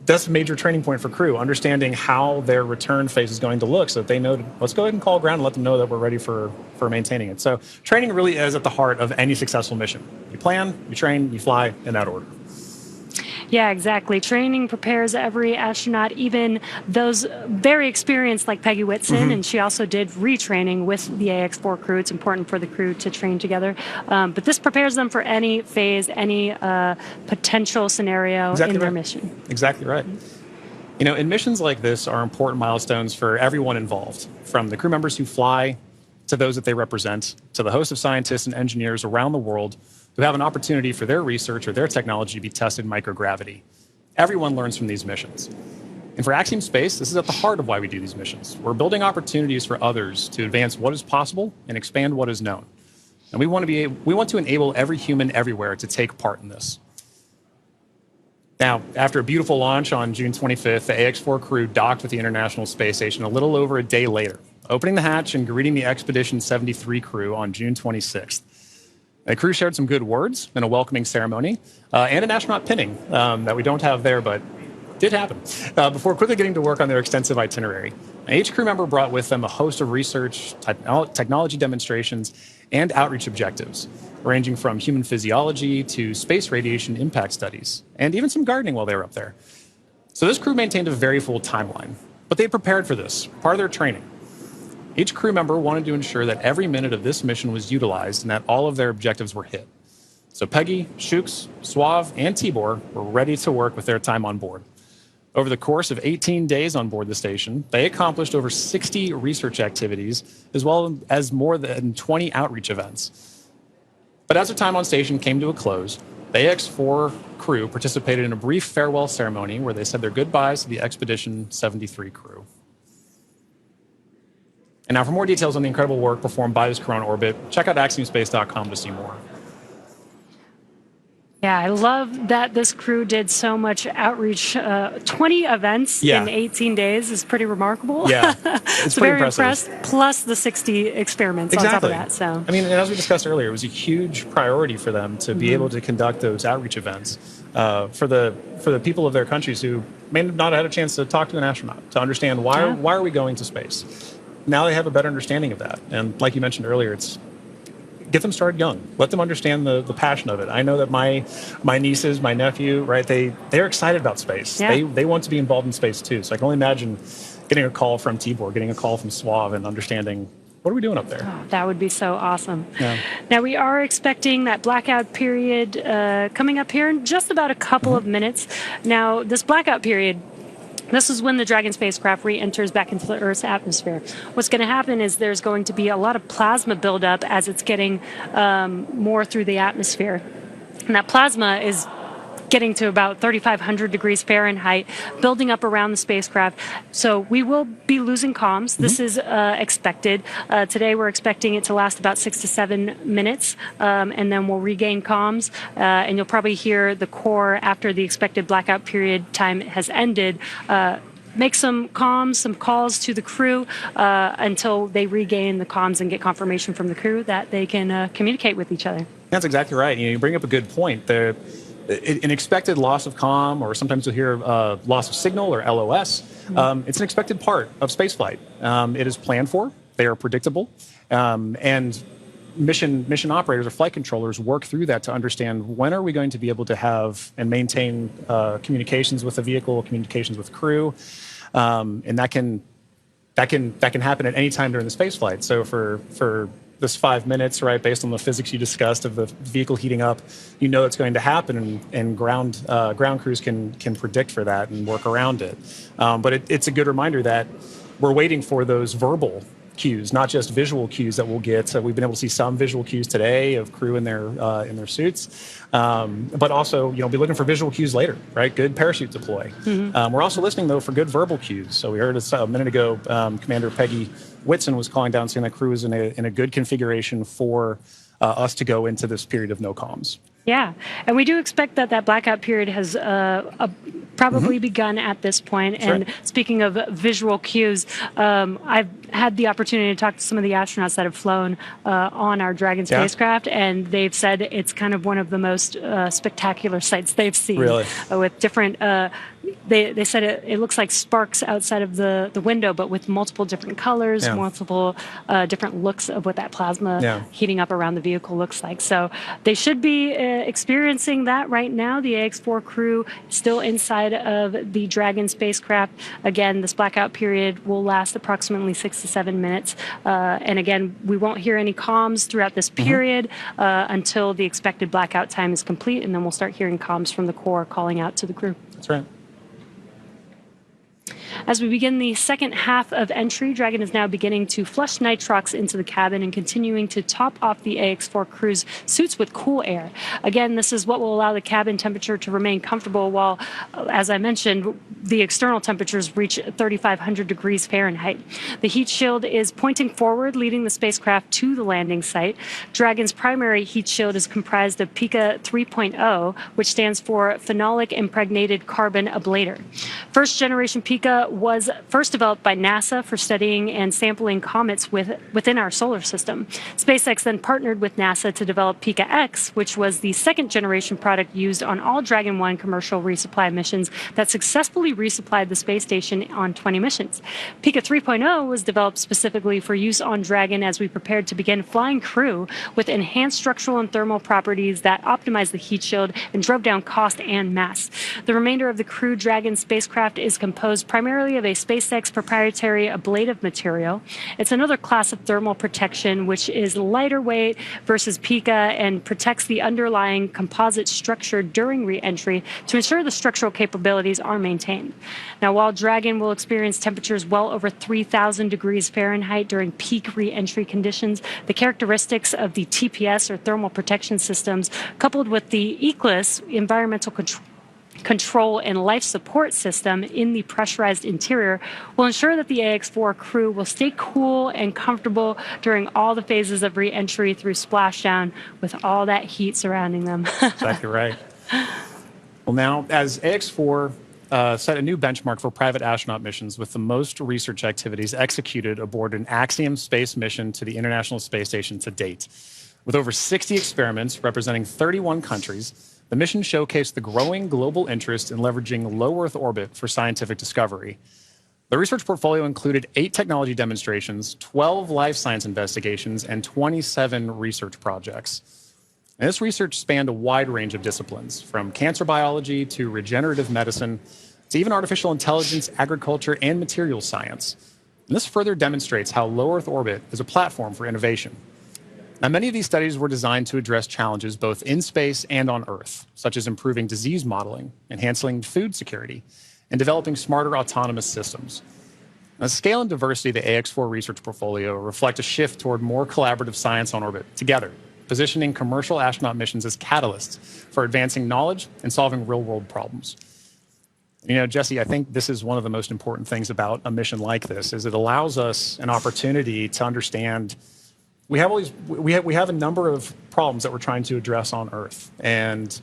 That's a major training point for crew, understanding how their return phase is going to look so that they know, let's go ahead and call ground and let them know that we're ready for maintaining it. So training really is at the heart of any successful mission. You plan, you train, you fly in that order. Yeah, exactly. Training prepares every astronaut, even those very experienced like Peggy Whitson, and she also did retraining with the AX4 crew. It's important for the crew to train together. But this prepares them for any phase, any potential scenario in their mission. Exactly right. You know, and missions like this are important milestones for everyone involved, from the crew members who fly to those that they represent, to the host of scientists and engineers around the world who have an opportunity for their research or their technology to be tested in microgravity. Everyone learns from these missions. And for Axiom Space, this is at the heart of why we do these missions. We're building opportunities for others to advance what is possible and expand what is known. And we want to enable every human everywhere to take part in this. Now, after a beautiful launch on June 25th, the AX4 crew docked with the International Space Station a little over a day later, opening the hatch and greeting the Expedition 73 crew on June 26th. The crew shared some good words in a welcoming ceremony and an astronaut pinning that we don't have there, but did happen, before quickly getting to work on their extensive itinerary. Each crew member brought with them a host of research, technology demonstrations, and outreach objectives, ranging from human physiology to space radiation impact studies, and even some gardening while they were up there. So this crew maintained a very full timeline, but they prepared for this, part of their training. Each crew member wanted to ensure that every minute of this mission was utilized and that all of their objectives were hit. So Peggy, Shooks, Suave, and Tibor were ready to work with their time on board. Over the course of 18 days on board the station, they accomplished over 60 research activities, as well as more than 20 outreach events. But as their time on station came to a close, the AX4 crew participated in a brief farewell ceremony where they said their goodbyes to the Expedition 73 crew. And now for more details on the incredible work performed by this crew on orbit, check out axiomspace.com to see more. Yeah, I love that this crew did so much outreach. 20 events in 18 days is pretty remarkable. Yeah, it's so pretty very impressive. Impressed, plus the 60 experiments on top of that. So I mean, and as we discussed earlier, it was a huge priority for them to be able to conduct those outreach events for the people of their countries who may not have had a chance to talk to an astronaut, to understand why are we going to space. Now they have a better understanding of that. And like you mentioned earlier, it's get them started young. Let them understand the passion of it. I know that my nieces, my nephew, right, they're excited about space. Yeah. They want to be involved in space too. So I can only imagine getting a call from Tibor, getting a call from Suave, and understanding, what are we doing up there? Oh, that would be so awesome. Yeah. Now, we are expecting that blackout period coming up here in just about a couple of minutes. Now, this blackout period, this is when the Dragon spacecraft re-enters back into the Earth's atmosphere. What's going to happen is there's going to be a lot of plasma buildup as it's getting more through the atmosphere. And that plasma is getting to about 3,500 degrees Fahrenheit, building up around the spacecraft. So we will be losing comms. This is expected. Today we're expecting it to last about 6 to 7 minutes, and then we'll regain comms. And you'll probably hear the core after the expected blackout period time has ended. Make some comms, some calls to the crew until they regain the comms and get confirmation from the crew that they can communicate with each other. That's exactly right. You bring up a good point. An expected loss of comm, or sometimes you'll hear loss of signal, or LOS, it's an expected part of spaceflight. It is planned for, they are predictable, and mission operators or flight controllers work through that to understand when are we going to be able to have and maintain communications with the vehicle, communications with crew, and that can happen at any time during the space flight. So for this 5 minutes, right, based on the physics you discussed of the vehicle heating up, you know it's going to happen, and ground crews can predict for that and work around it. But it's a good reminder that we're waiting for those verbal cues, not just visual cues that we'll get. So we've been able to see some visual cues today of crew in their suits, but also be looking for visual cues later, right? Good parachute deploy. We're also listening though for good verbal cues. So we heard a minute ago, Commander Peggy Whitson was calling down saying that crew is in a good configuration for us to go into this period of no comms. Yeah, and we do expect that blackout period has probably begun at this point. That's and right. Speaking of visual cues, I've had the opportunity to talk to some of the astronauts that have flown on our Dragon spacecraft, and they've said it's kind of one of the most spectacular sights they've seen. Really? With different, they said it looks like sparks outside of the window, but with multiple different colors, multiple different looks of what that plasma heating up around the vehicle looks like. So they should be experiencing that right now. The AX-4 crew still inside of the Dragon spacecraft. Again, this blackout period will last approximately 6 to 7 minutes. And again, we won't hear any comms throughout this period until the expected blackout time is complete, and then we'll start hearing comms from the core calling out to the crew. That's right. As we begin the second half of entry, Dragon is now beginning to flush nitrox into the cabin and continuing to top off the AX-4 crew's suits with cool air. Again, this is what will allow the cabin temperature to remain comfortable while, as I mentioned, the external temperatures reach 3,500 degrees Fahrenheit. The heat shield is pointing forward, leading the spacecraft to the landing site. Dragon's primary heat shield is comprised of Pica 3.0, which stands for Phenolic Impregnated Carbon Ablator. First generation Pica was first developed by NASA for studying and sampling comets within our solar system. SpaceX then partnered with NASA to develop Pica X, which was the second generation product used on all Dragon 1 commercial resupply missions that successfully resupplied the space station on 20 missions. Pica 3.0 was developed specifically for use on Dragon as we prepared to begin flying crew with enhanced structural and thermal properties that optimized the heat shield and drove down cost and mass. The remainder of the Crew Dragon spacecraft is composed primarily of a SpaceX proprietary ablative material. It's another class of thermal protection which is lighter weight versus Pica and protects the underlying composite structure during re-entry to ensure the structural capabilities are maintained. Now, while Dragon will experience temperatures well over 3,000 degrees Fahrenheit during peak re-entry conditions, the characteristics of the TPS or thermal protection systems coupled with the ECLIS environmental control and life support system in the pressurized interior will ensure that the AX-4 crew will stay cool and comfortable during all the phases of re-entry through splashdown with all that heat surrounding them. Exactly right. Well, now, as AX-4 set a new benchmark for private astronaut missions with the most research activities executed aboard an Axiom space mission to the International Space Station to date. With over 60 experiments representing 31 countries, the mission showcased the growing global interest in leveraging low Earth orbit for scientific discovery. The research portfolio included 8 technology demonstrations, 12 life science investigations, and 27 research projects. And this research spanned a wide range of disciplines, from cancer biology to regenerative medicine to even artificial intelligence, agriculture, and materials science. And this further demonstrates how low Earth orbit is a platform for innovation. Now, many of these studies were designed to address challenges both in space and on Earth, such as improving disease modeling, enhancing food security, and developing smarter autonomous systems. Now, the scale and diversity of the AX-4 research portfolio reflect a shift toward more collaborative science on orbit together, positioning commercial astronaut missions as catalysts for advancing knowledge and solving real-world problems. You know, Jesse, I think this is one of the most important things about a mission like this, is it allows us an opportunity to understand we have a number of problems that we're trying to address on Earth, and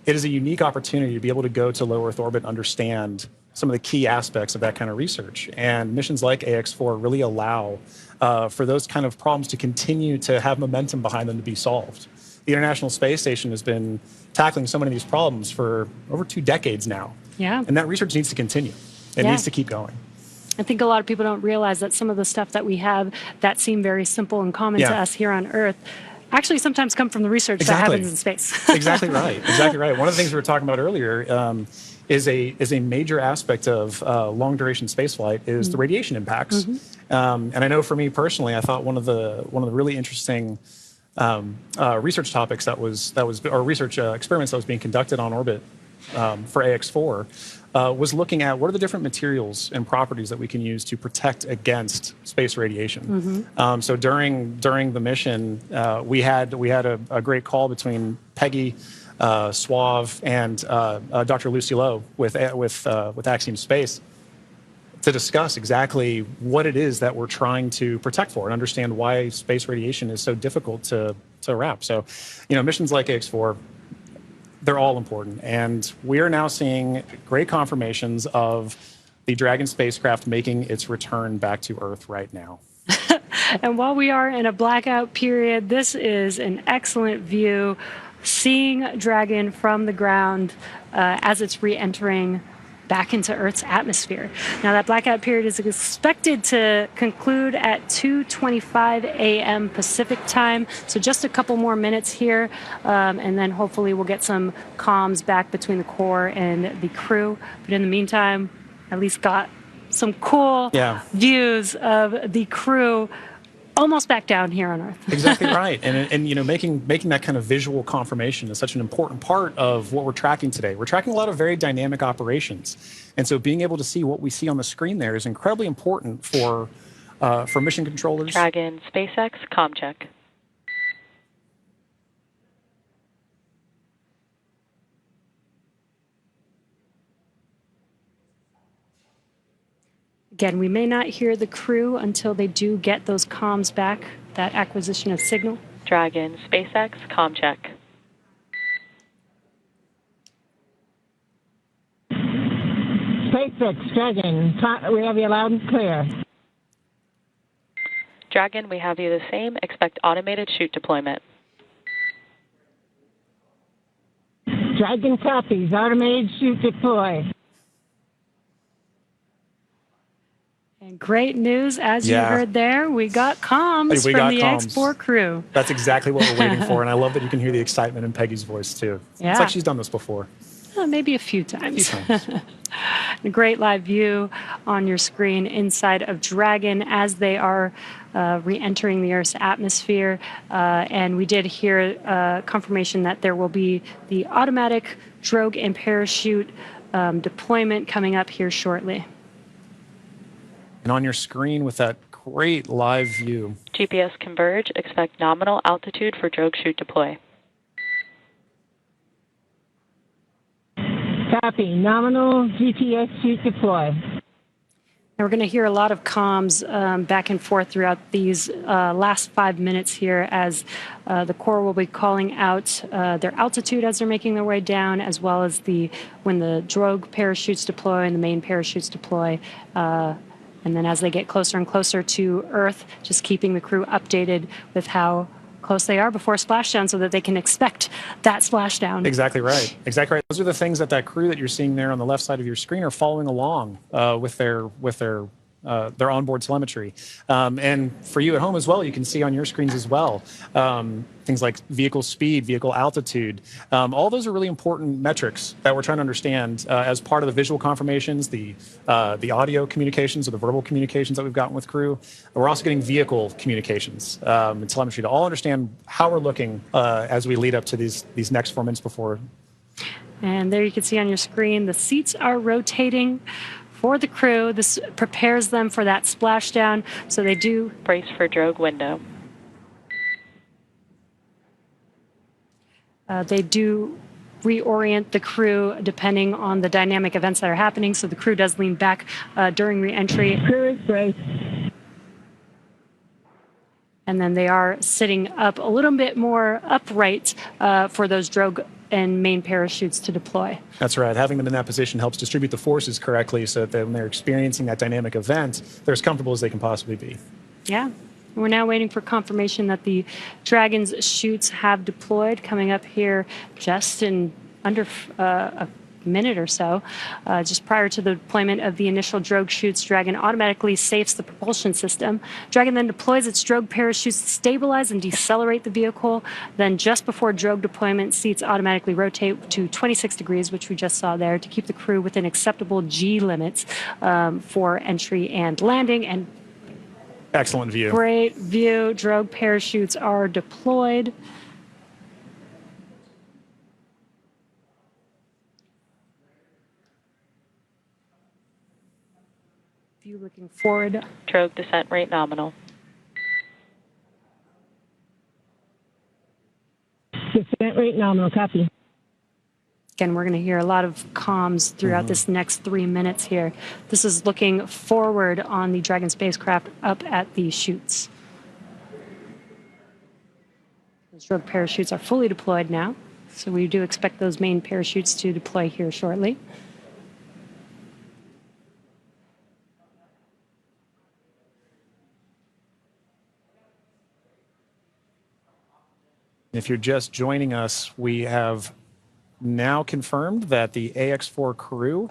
it is a unique opportunity to be able to go to low Earth orbit and understand some of the key aspects of that kind of research. And missions like AX-4 really allow for those kind of problems to continue to have momentum behind them to be solved. The International Space Station has been tackling so many of these problems for over 2 decades now. Yeah. And that research needs to continue. It needs to keep going. I think a lot of people don't realize that some of the stuff that we have that seem very simple and common to us here on Earth actually sometimes come from the research that happens in space. Exactly right. Exactly right. One of the things we were talking about earlier is a major aspect of long duration spaceflight is the radiation impacts. And I know for me personally, I thought one of the really interesting research topics or research experiments that was being conducted on orbit for AX4 was looking at what are the different materials and properties that we can use to protect against space radiation. So during the mission, we had a great call between Peggy, Suave, and Dr. Lucy Lowe with Axiom Space to discuss exactly what it is that we're trying to protect for and understand why space radiation is so difficult to wrap. So, missions like AX4, they're all important. And we are now seeing great confirmations of the Dragon spacecraft making its return back to Earth right now. And while we are in a blackout period, this is an excellent view, seeing Dragon from the ground as it's re-entering back into Earth's atmosphere. Now, that blackout period is expected to conclude at 2:25 a.m. Pacific time, so just a couple more minutes here, and then hopefully we'll get some comms back between the core and the crew. But in the meantime, at least got some cool views of the crew almost back down here on Earth. Exactly right. And making that kind of visual confirmation is such an important part of what we're tracking today. We're tracking a lot of very dynamic operations. And so being able to see what we see on the screen there is incredibly important for mission controllers. Dragon, SpaceX, comm check. Again, we may not hear the crew until they do get those comms back, that acquisition of signal. Dragon, SpaceX, comm check. SpaceX Dragon, we have you loud and clear. Dragon, we have you the same. Expect automated chute deployment. Dragon copies, automated chute deploy. And great news, as you heard there, we got comms from the AX4 crew. That's exactly what we're waiting for, and I love that you can hear the excitement in Peggy's voice, too. Yeah. It's like she's done this before. Maybe a few times. A great live view on your screen inside of Dragon as they are re-entering the Earth's atmosphere. And we did hear confirmation that there will be the automatic drogue and parachute deployment coming up here shortly. And on your screen with that great live view. GPS converge. Expect nominal altitude for drogue chute deploy. Copy. Nominal GPS chute deploy. And we're going to hear a lot of comms back and forth throughout these last 5 minutes here as the core will be calling out their altitude as they're making their way down, as well as when the drogue parachutes deploy and the main parachutes deploy. And then as they get closer and closer to Earth, just keeping the crew updated with how close they are before splashdown so that they can expect that splashdown. Exactly right. Exactly right. Those are the things that crew that you're seeing there on the left side of your screen are following along with their onboard telemetry. And for you at home as well, you can see on your screens as well things like vehicle speed, vehicle altitude. All those are really important metrics that we're trying to understand as part of the visual confirmations, the audio communications or the verbal communications that we've gotten with crew. We're also getting vehicle communications and telemetry to all understand how we're looking as we lead up to these next 4 minutes before. And there you can see on your screen the seats are rotating for the crew. This prepares them for that splashdown, so they do brace for drogue window. They do reorient the crew depending on the dynamic events that are happening, so the crew does lean back during re-entry. Crew is braced. And then they are sitting up a little bit more upright for those drogue and main parachutes to deploy. That's right. Having them in that position helps distribute the forces correctly so that when they're experiencing that dynamic event, they're as comfortable as they can possibly be. Yeah. We're now waiting for confirmation that the Dragon's chutes have deployed, coming up here just in under a minute or so. Just prior to the deployment of the initial drogue chutes, Dragon automatically safes the propulsion system. Dragon then deploys its drogue parachutes to stabilize and decelerate the vehicle. Then just before drogue deployment, seats automatically rotate to 26 degrees, which we just saw there, to keep the crew within acceptable G limits for entry and landing. And excellent view. Great view. Drogue parachutes are deployed. View looking forward. Drogue descent rate nominal. Descent rate nominal, copy. Again, we're going to hear a lot of comms throughout this next 3 minutes here. This is looking forward on the Dragon spacecraft up at the chutes. Those drogue parachutes are fully deployed now, so we do expect those main parachutes to deploy here shortly. If you're just joining us, we have now confirmed that the AX4 crew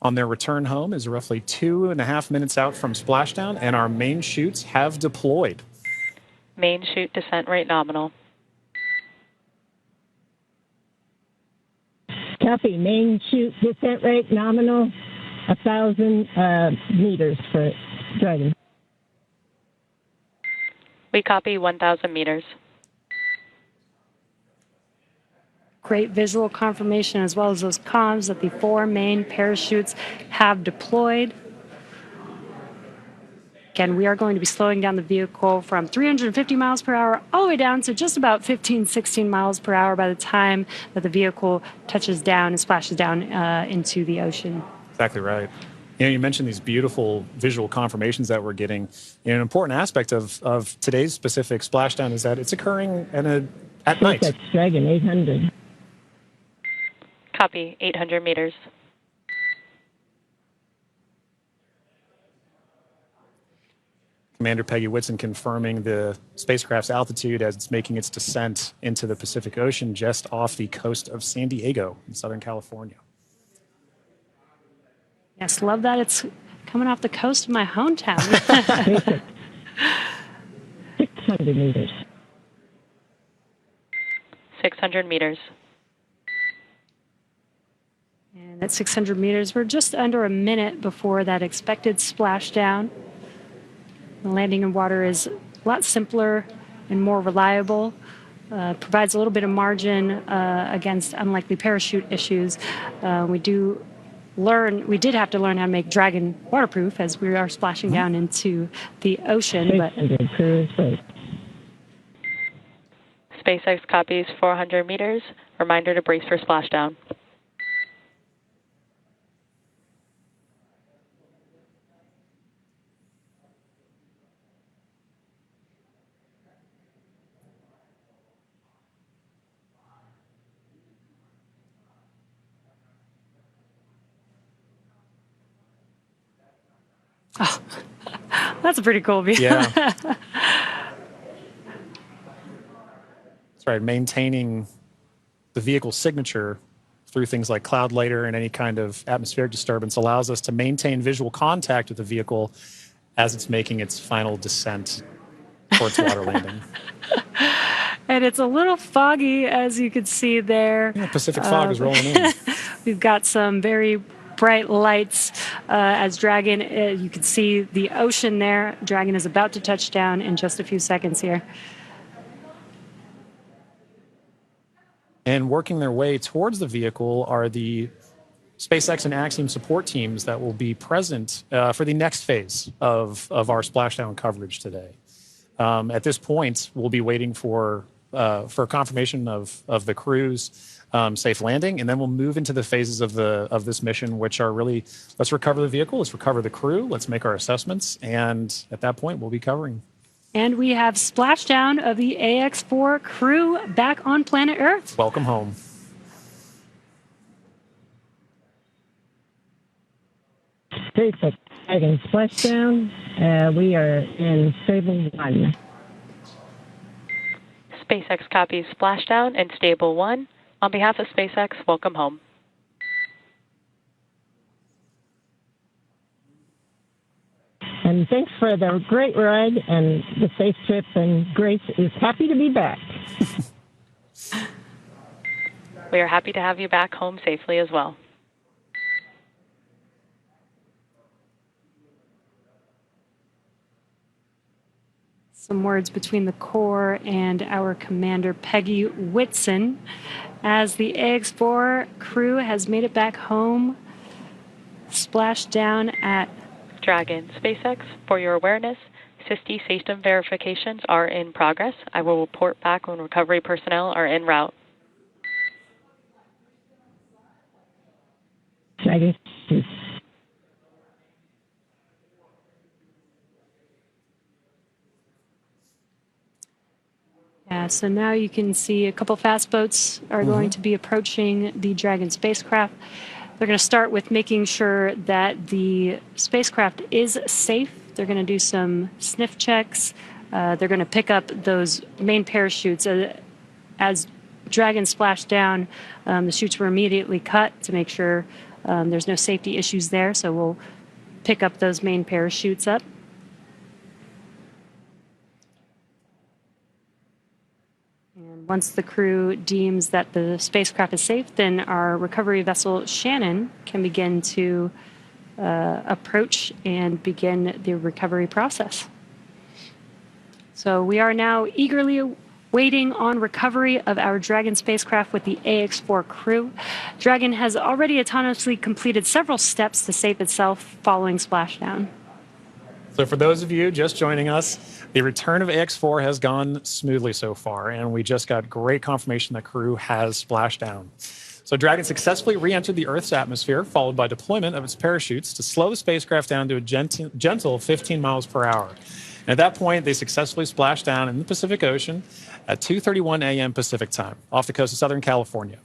on their return home is roughly 2.5 minutes out from splashdown, and our main chutes have deployed. Main chute descent rate nominal. Copy. Main chute descent rate nominal, 1,000 meters for Dragon. We copy 1,000 meters. Great visual confirmation as well as those comms that the 4 main parachutes have deployed. Again, we are going to be slowing down the vehicle from 350 miles per hour all the way down to just about 15, 16 miles per hour by the time that the vehicle touches down and splashes down into the ocean. Exactly right. You mentioned these beautiful visual confirmations that we're getting. An important aspect of today's specific splashdown is that it's occurring at night. SpaceX Dragon 800. Copy 800 meters. Commander Peggy Whitson confirming the spacecraft's altitude as it's making its descent into the Pacific Ocean just off the coast of San Diego in Southern California. Yes, love that it's coming off the coast of my hometown. 600 meters. 600 meters. And at 600 meters, we're just under a minute before that expected splashdown. The landing in water is a lot simpler and more reliable. Provides a little bit of margin against unlikely parachute issues. We did have to learn how to make Dragon waterproof as we are splashing down into the ocean. But SpaceX copies 400 meters. Reminder to brace for splashdown. Oh, that's a pretty cool view. Yeah. That's right. Maintaining the vehicle's signature through things like cloud lighter and any kind of atmospheric disturbance allows us to maintain visual contact with the vehicle as it's making its final descent towards water landing. And it's a little foggy, as you can see there. Yeah, Pacific fog is rolling in. We've got some very bright lights as Dragon, you can see the ocean there. Dragon is about to touch down in just a few seconds here. And working their way towards the vehicle are the SpaceX and Axiom support teams that will be present for the next phase of our splashdown coverage today. At this point, we'll be waiting for confirmation of the crew's safe landing, and then we'll move into the phases of this mission, which are really, let's recover the vehicle, let's recover the crew, let's make our assessments, and at that point, we'll be covering. And we have splashdown of the AX4 crew back on planet Earth. Welcome home. SpaceX Dragon splashdown. We are in Stable 1. SpaceX copies splashdown and Stable 1. On behalf of SpaceX, welcome home. And thanks for the great ride and the safe trip. And Grace is happy to be back. We are happy to have you back home safely as well. Some words between the core and our commander, Peggy Whitson, as the AX4 crew has made it back home, Splashdown at Dragon. SpaceX, for your awareness, SISTI system verifications are in progress. I will report back when recovery personnel are en route. Dragon. Yeah, so now you can see a couple fast boats are going to be approaching the Dragon spacecraft. They're going to start with making sure that the spacecraft is safe. They're going to do some sniff checks. They're going to pick up those main parachutes. As Dragon splashed down, the chutes were immediately cut to make sure there's no safety issues there. So we'll pick up those main parachutes up. And once the crew deems that the spacecraft is safe, then our recovery vessel Shannon can begin to approach and begin the recovery process. So we are now eagerly waiting on recovery of our Dragon spacecraft with the AX4 crew. Dragon has already autonomously completed several steps to save itself following splashdown. So for those of you just joining us, the return of AX4 has gone smoothly so far, and we just got great confirmation that crew has splashed down. So Dragon successfully re-entered the Earth's atmosphere, followed by deployment of its parachutes to slow the spacecraft down to a gentle 15 miles per hour. And at that point, they successfully splashed down in the Pacific Ocean at 2:31 a.m. Pacific time, off the coast of Southern California.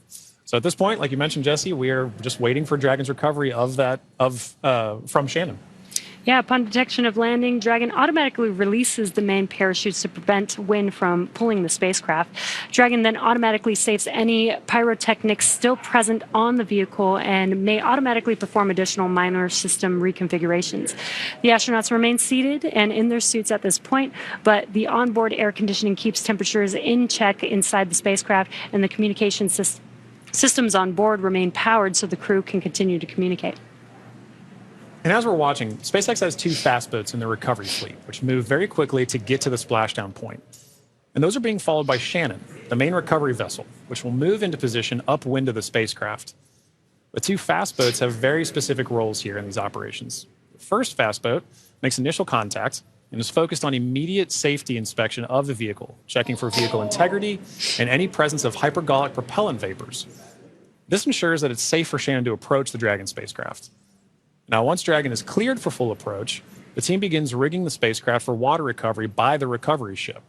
So at this point, like you mentioned, Jesse, we are just waiting for Dragon's recovery from Shannon. Yeah, upon detection of landing, Dragon automatically releases the main parachutes to prevent wind from pulling the spacecraft. Dragon then automatically saves any pyrotechnics still present on the vehicle and may automatically perform additional minor system reconfigurations. The astronauts remain seated and in their suits at this point, but the onboard air conditioning keeps temperatures in check inside the spacecraft, and the communication systems on board remain powered so the crew can continue to communicate. And as we're watching, SpaceX has 2 fast boats in their recovery fleet, which move very quickly to get to the splashdown point. And those are being followed by Shannon, the main recovery vessel, which will move into position upwind of the spacecraft. The 2 fast boats have very specific roles here in these operations. The first fast boat makes initial contact and is focused on immediate safety inspection of the vehicle, checking for vehicle integrity and any presence of hypergolic propellant vapors. This ensures that it's safe for Shannon to approach the Dragon spacecraft. Now, once Dragon is cleared for full approach, the team begins rigging the spacecraft for water recovery by the recovery ship.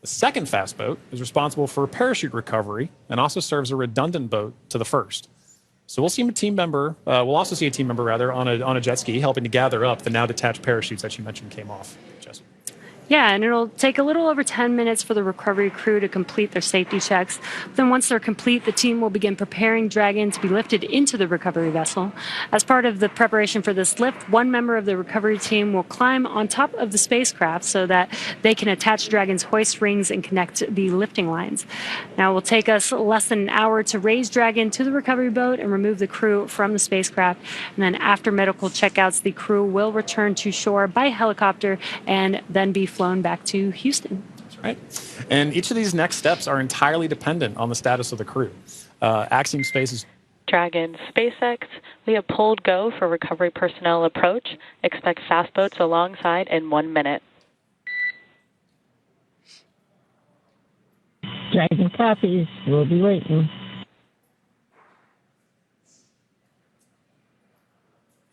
The second fast boat is responsible for parachute recovery and also serves a redundant boat to the first. So we'll see a team member. We'll also see a team member on a jet ski helping to gather up the now detached parachutes that you mentioned came off. Jesse. Yeah, and it'll take a little over 10 minutes for the recovery crew to complete their safety checks. Then once they're complete, the team will begin preparing Dragon to be lifted into the recovery vessel. As part of the preparation for this lift, one member of the recovery team will climb on top of the spacecraft so that they can attach Dragon's hoist rings and connect the lifting lines. Now, it will take us less than an hour to raise Dragon to the recovery boat and remove the crew from the spacecraft. And then after medical checkouts, the crew will return to shore by helicopter and then be flown back to Houston. That's right. And each of these next steps are entirely dependent on the status of the crew. Axiom Space's Dragon, SpaceX, we have pulled go for recovery personnel approach. Expect fast boats alongside in 1 minute. Dragon copies. We'll be waiting.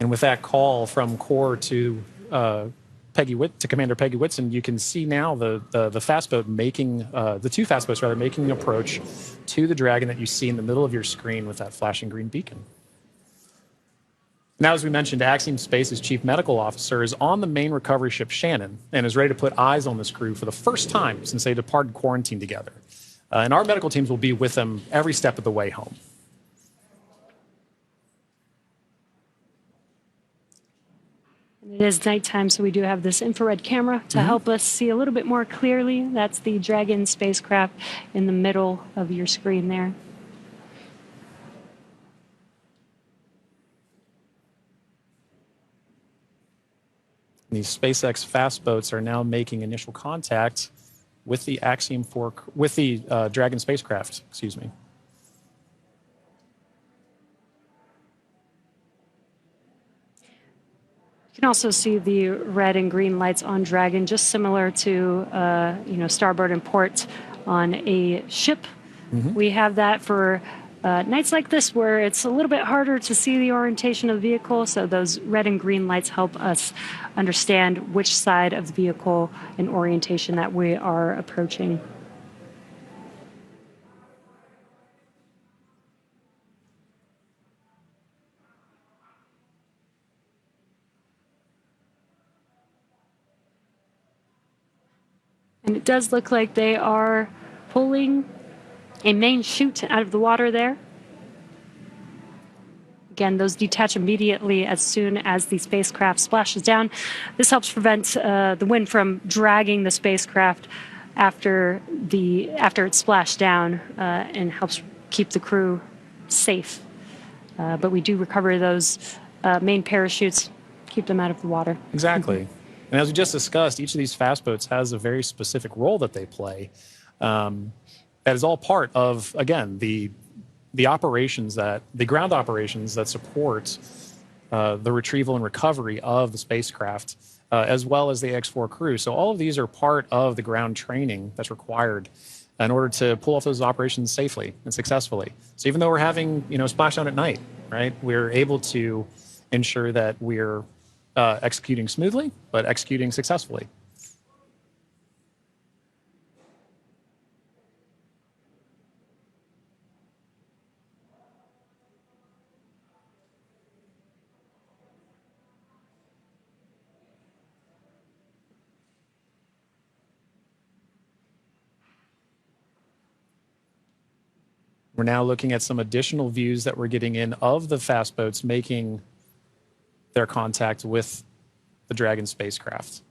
And with that call from Core to Commander Peggy Whitson, you can see now the fast boat making the 2 fast boats making an approach to the Dragon that you see in the middle of your screen with that flashing green beacon. Now, as we mentioned, Axiom Space's chief medical officer is on the main recovery ship Shannon and is ready to put eyes on this crew for the first time since they departed quarantine together. And our medical teams will be with them every step of the way home. It is nighttime, so we do have this infrared camera to help us see a little bit more clearly. That's the Dragon spacecraft in the middle of your screen there. These SpaceX fast boats are now making initial contact with the Axiom 4, with the Dragon spacecraft, excuse me. You can also see the red and green lights on Dragon, just similar to starboard and port on a ship. We have that for nights like this where it's a little bit harder to see the orientation of the vehicle, so those red and green lights help us understand which side of the vehicle and orientation that we are approaching. And it does look like they are pulling a main chute out of the water there. Again, those detach immediately as soon as the spacecraft splashes down. This helps prevent the wind from dragging the spacecraft after it's splashed down, and helps keep the crew safe. But we do recover those main parachutes, keep them out of the water. Exactly. And as we just discussed, each of these fast boats has a very specific role that they play. That is all part of, again, the ground operations that support the retrieval and recovery of the spacecraft, as well as the X4 crew. So all of these are part of the ground training that's required in order to pull off those operations safely and successfully. So even though we're having, splashdown at night, right, we're able to ensure that we're executing smoothly, but executing successfully. We're now looking at some additional views that we're getting in of the fast boats making their contact with the Dragon spacecraft.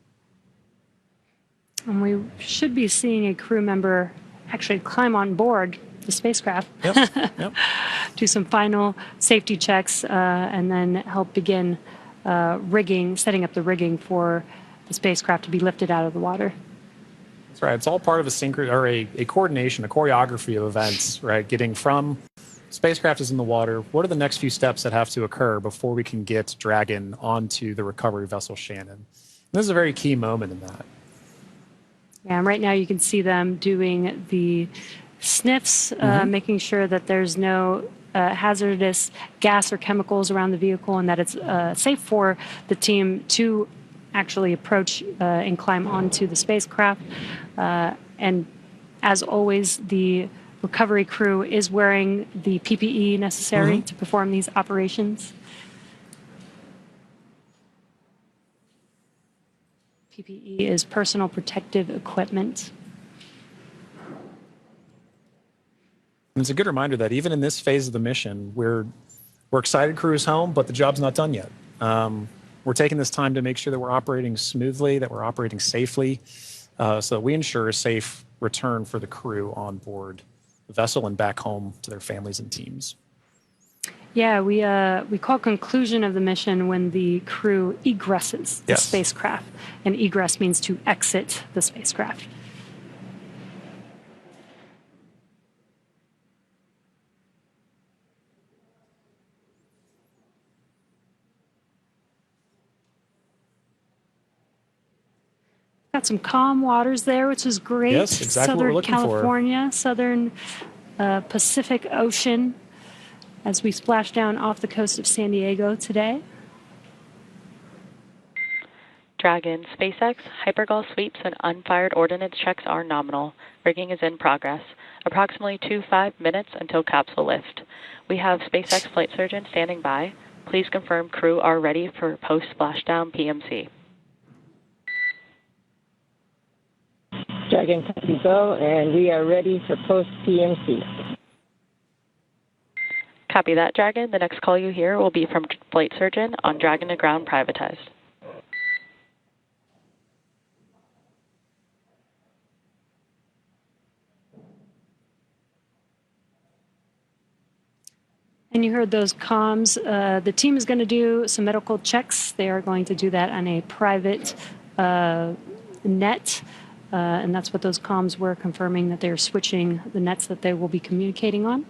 And we should be seeing a crew member actually climb on board the spacecraft, Yep. do some final safety checks, and then help begin setting up the rigging for the spacecraft to be lifted out of the water. That's right. It's all part of a coordination, a choreography of events, right? Getting from spacecraft is in the water. What are the next few steps that have to occur before we can get Dragon onto the recovery vessel Shannon? And this is a very key moment in that. Yeah, and right now you can see them doing the sniffs, making sure that there's no hazardous gas or chemicals around the vehicle, and that it's safe for the team to actually approach and climb onto the spacecraft. And as always, the recovery crew is wearing the PPE necessary to perform these operations. PPE is personal protective equipment. And it's a good reminder that even in this phase of the mission, we're excited crew is home, but the job's not done yet. We're taking this time to make sure that we're operating smoothly, that we're operating safely, so that we ensure a safe return for the crew on board the vessel and back home to their families and teams. Yeah, we call conclusion of the mission when the crew egresses the spacecraft, and egress means to exit the spacecraft. Got some calm waters there, which is great. Yes, exactly what we're looking for. Southern California, southern Pacific Ocean, as we splash down off the coast of San Diego today. Dragon, SpaceX, hypergol sweeps, and unfired ordnance checks are nominal. Rigging is in progress. Approximately 5 minutes until capsule lift. We have SpaceX flight surgeon standing by. Please confirm crew are ready for post-splashdown PMC. Dragon copy go, and we are ready for post-PMC. Copy that, Dragon. The next call you hear will be from flight surgeon on Dragon to ground privatized. And you heard those comms. The team is going to do some medical checks. They are going to do that on a private net. And that's what those comms were, confirming that they're switching the nets that they will be communicating on.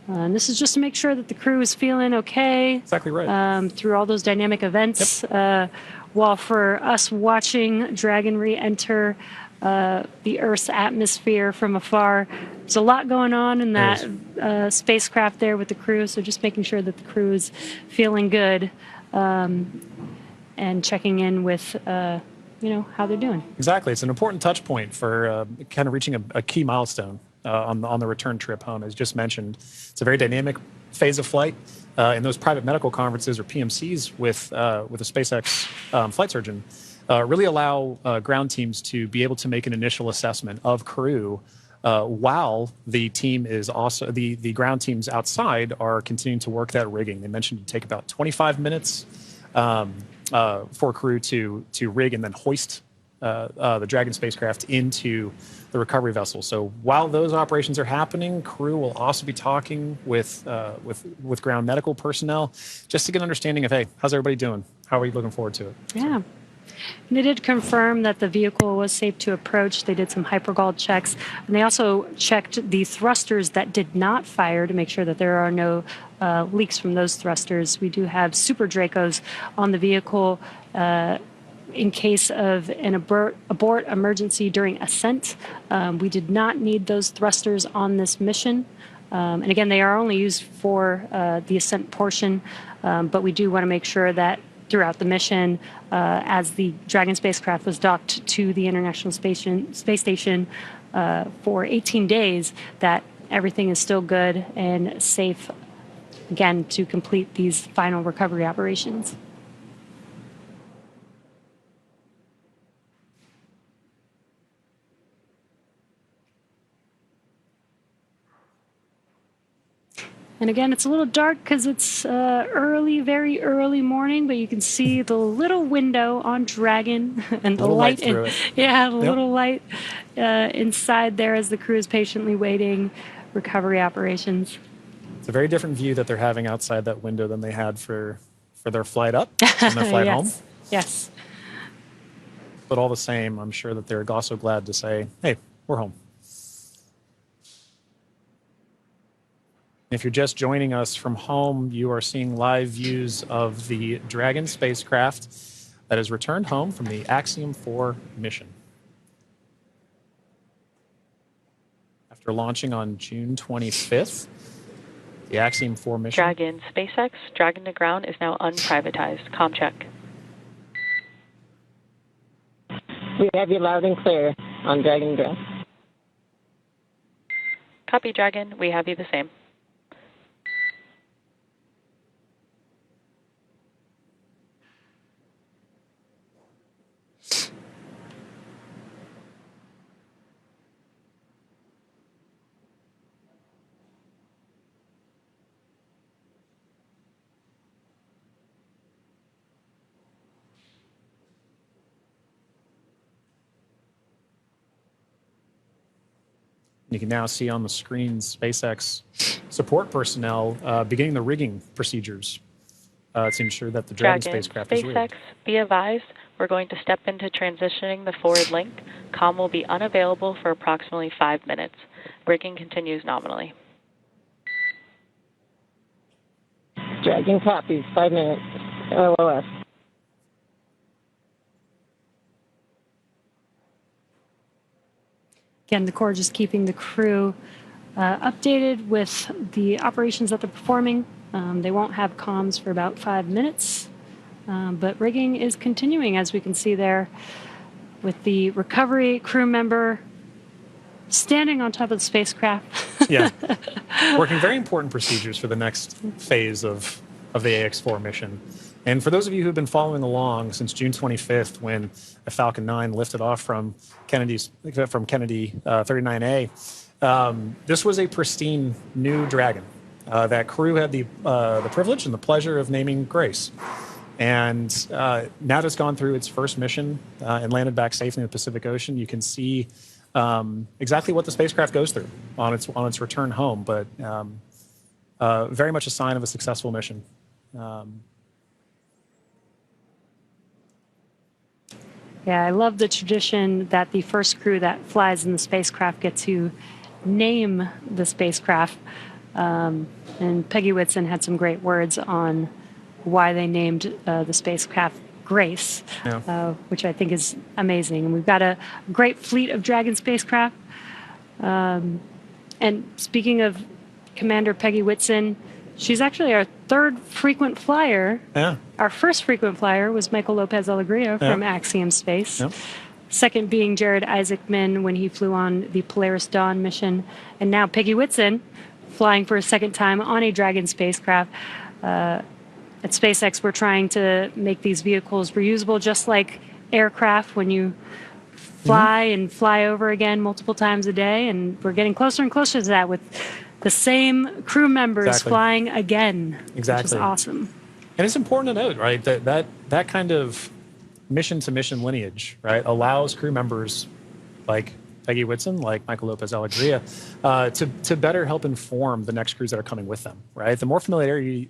And this is just to make sure that the crew is feeling okay. Exactly right. Through all those dynamic events. Yep. While for us watching Dragon re-enter the Earth's atmosphere from afar, there's a lot going on in that spacecraft there with the crew. So just making sure that the crew is feeling good and checking in with how they're doing. Exactly. It's an important touch point for kind of reaching a key milestone on the return trip home. As just mentioned, it's a very dynamic phase of flight. In those private medical conferences or PMCs with a SpaceX flight surgeon, really allow ground teams to be able to make an initial assessment of crew while the team is also the ground teams outside are continuing to work that rigging. They mentioned it take about 25 minutes for crew to rig and then hoist the Dragon spacecraft into the recovery vessel. So while those operations are happening, crew will also be talking with ground medical personnel just to get an understanding of, hey, how's everybody doing? How are you looking forward to it? Yeah. And they did confirm that the vehicle was safe to approach. They did some hypergol checks. And they also checked the thrusters that did not fire to make sure that there are no leaks from those thrusters. We do have Super Dracos on the vehicle in case of an abort emergency during ascent. We did not need those thrusters on this mission. And again, they are only used for the ascent portion, but we do want to make sure that throughout the mission, as the Dragon spacecraft was docked to the International Space Station for 18 days, that everything is still good and safe, again, to complete these final recovery operations. And again, it's a little dark because it's very early morning, but you can see the little window on Dragon and the light. Little light inside there as the crew is patiently waiting recovery operations. It's a very different view that they're having outside that window than they had for their flight up and their flight home. Yes. But all the same, I'm sure that they're also glad to say, hey, we're home. If you're just joining us from home, you are seeing live views of the Dragon spacecraft that has returned home from the Axiom 4 mission. After launching on June 25th, the Axiom 4 mission... Dragon SpaceX Dragon to ground is now unprivatized. Comm check. We have you loud and clear on Dragon ground. Copy, Dragon. We have you the same. You can now see on the screen SpaceX support personnel beginning the rigging procedures to ensure that the Dragon spacecraft is rigged. SpaceX, be advised, we're going to step into transitioning the forward link. Comm will be unavailable for approximately 5 minutes. Rigging continues nominally. Dragon copies, 5 minutes. LOS. Again, the Corps just keeping the crew updated with the operations that they're performing. They won't have comms for about 5 minutes, but rigging is continuing, as we can see there, with the recovery crew member standing on top of the spacecraft. Yeah, working very important procedures for the next phase of the AX-4 mission. And for those of you who've been following along since June 25th, when a Falcon 9 lifted off from Kennedy 39A, this was a pristine new Dragon. That crew had the privilege and the pleasure of naming Grace. And now that it's gone through its first mission and landed back safely in the Pacific Ocean, you can see exactly what the spacecraft goes through on its return home. But very much a sign of a successful mission. Yeah, I love the tradition that the first crew that flies in the spacecraft get to name the spacecraft. And Peggy Whitson had some great words on why they named the spacecraft Grace, which I think is amazing. And we've got a great fleet of Dragon spacecraft. And speaking of Commander Peggy Whitson, she's actually our third frequent flyer. Yeah. Our first frequent flyer was Michael Lopez Alegria from Axiom Space. Yeah. Second being Jared Isaacman when he flew on the Polaris Dawn mission. And now Peggy Whitson flying for a second time on a Dragon spacecraft. At SpaceX, we're trying to make these vehicles reusable, just like aircraft when you fly and fly over again multiple times a day. And we're getting closer and closer to that with the same crew members flying again, which is awesome. And it's important to note, right, that kind of mission-to-mission lineage, right, allows crew members like Peggy Whitson, like Michael Lopez Alegria, to better help inform the next crews that are coming with them, right? The more familiarity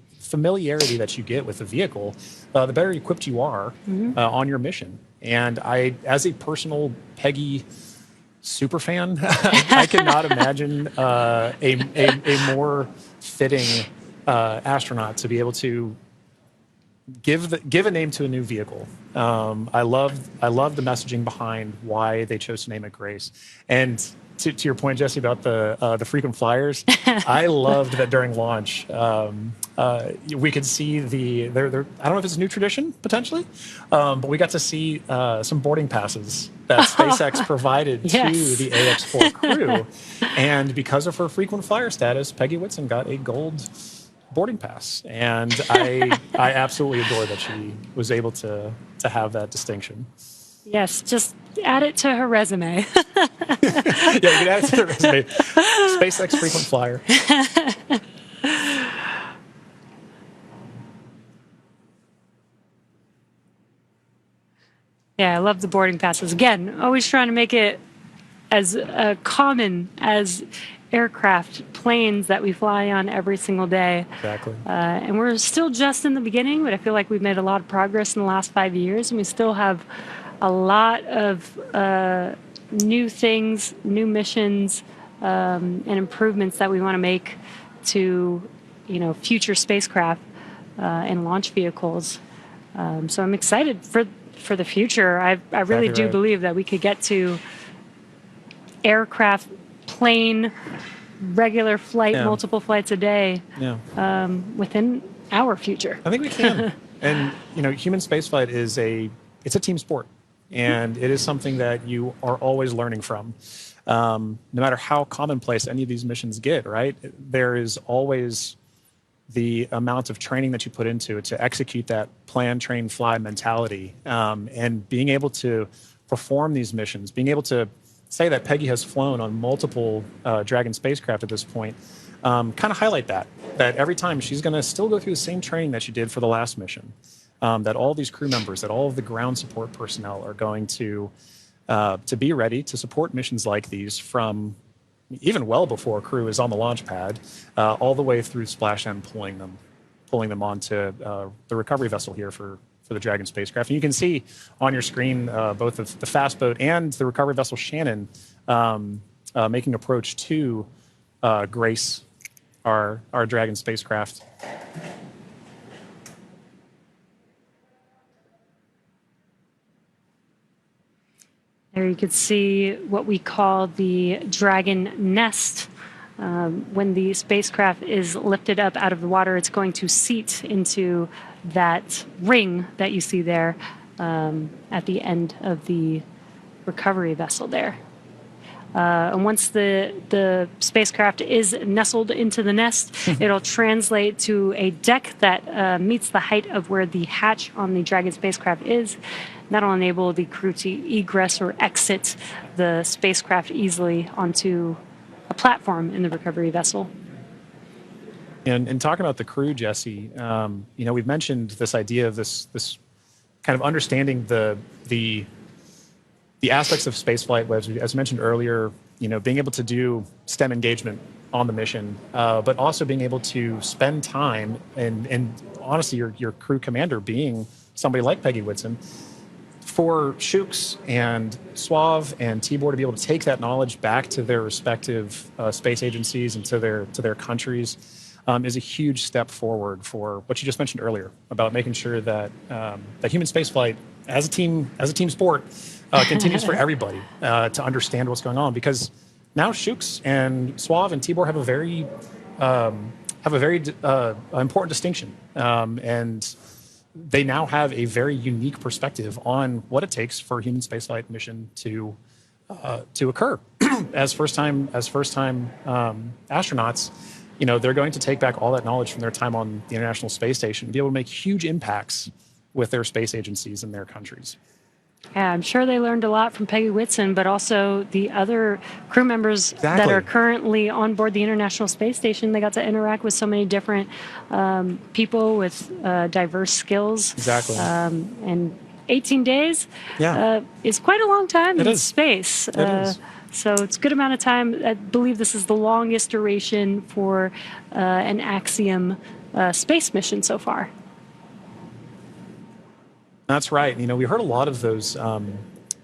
that you get with the vehicle, the better equipped you are on your mission. And I, as a personal Peggy super fan, I cannot imagine a more fitting astronaut to be able to give a name to a new vehicle. I love the messaging behind why they chose to name it Grace. And to your point, Jesse, about the frequent flyers, I loved that during launch we could see I don't know if it's a new tradition potentially, but we got to see some boarding passes that SpaceX provided to the AX4 crew, and because of her frequent flyer status, Peggy Whitson got a gold boarding pass, and I absolutely adore that she was able to have that distinction. Yes, just add it to her resume. Yeah, you can add it to the resume. SpaceX frequent flyer. Yeah, I love the boarding passes. Again, always trying to make it as common as aircraft, planes that we fly on every single day. Exactly. And we're still just in the beginning, but I feel like we've made a lot of progress in the last 5 years, and we still have a lot of new things, new missions, and improvements that we want to make to, future spacecraft and launch vehicles. So I'm excited for the future. I really do believe that we could get to aircraft, plane, regular flight, multiple flights a day within our future. I think we can. And human spaceflight is a team sport, and it is something that you are always learning from. No matter how commonplace any of these missions get, right? There is always the amount of training that you put into it to execute that plan, train, fly mentality, and being able to perform these missions, being able to say that Peggy has flown on multiple Dragon spacecraft at this point, kind of highlight that every time she's going to still go through the same training that she did for the last mission, that all these crew members, that all of the ground support personnel are going to be ready to support missions like these from even well before a crew is on the launch pad, all the way through Splashdown, pulling them onto the recovery vessel here for the Dragon spacecraft. And you can see on your screen both the fast boat and the recovery vessel Shannon making approach to Grace, our Dragon spacecraft. There you could see what we call the Dragon nest. When the spacecraft is lifted up out of the water, it's going to seat into that ring that you see there at the end of the recovery vessel there. And once the spacecraft is nestled into the nest, it'll translate to a deck that meets the height of where the hatch on the Dragon spacecraft is. That'll enable the crew to egress or exit the spacecraft easily onto a platform in the recovery vessel. And talking about the crew, Jesse, we've mentioned this idea of this kind of understanding the aspects of spaceflight, as mentioned earlier, being able to do STEM engagement on the mission, but also being able to spend time and honestly, your crew commander being somebody like Peggy Whitson, for Shooks and Suave and Tibor to be able to take that knowledge back to their respective space agencies and to their countries is a huge step forward for what you just mentioned earlier about making sure that that human spaceflight as a team sport continues for everybody to understand what's going on, because now Shooks and Suave and Tibor have a very important distinction, and they now have a very unique perspective on what it takes for a human spaceflight mission to occur. as first time astronauts, they're going to take back all that knowledge from their time on the International Space Station and be able to make huge impacts with their space agencies in their countries. Yeah, I'm sure they learned a lot from Peggy Whitson, but also the other crew members that Exactly. are currently on board the International Space Station. They got to interact with so many different people with diverse skills. Exactly. And 18 days Yeah. is quite a long time It in is. space. It is. So it's a good amount of time. I believe this is the longest duration for an Axiom space mission so far. That's right. We heard a lot of those kind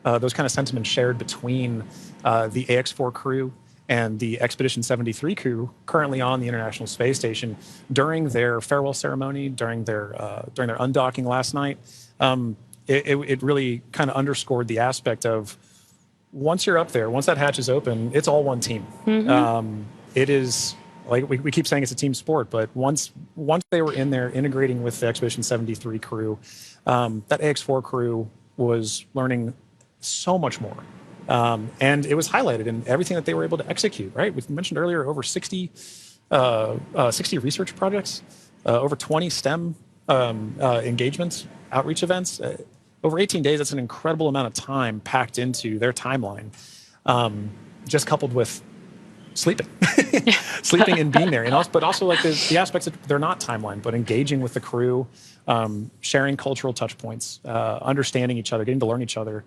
of sentiments shared between the AX-4 crew and the Expedition 73 crew currently on the International Space Station during their farewell ceremony, during their undocking last night. It really kind of underscored the aspect of once you're up there, once that hatch is open, it's all one team. Mm-hmm. It is. Like we keep saying, it's a team sport, but once they were in there integrating with the Expedition 73 crew, that AX-4 crew was learning so much more. And it was highlighted in everything that they were able to execute, right? We mentioned earlier over 60 research projects, over 20 STEM engagements, outreach events. Over 18 days, that's an incredible amount of time packed into their timeline, just coupled with sleeping and being there, but also like the aspects that they're not timeline, but engaging with the crew, sharing cultural touch points, understanding each other, getting to learn each other.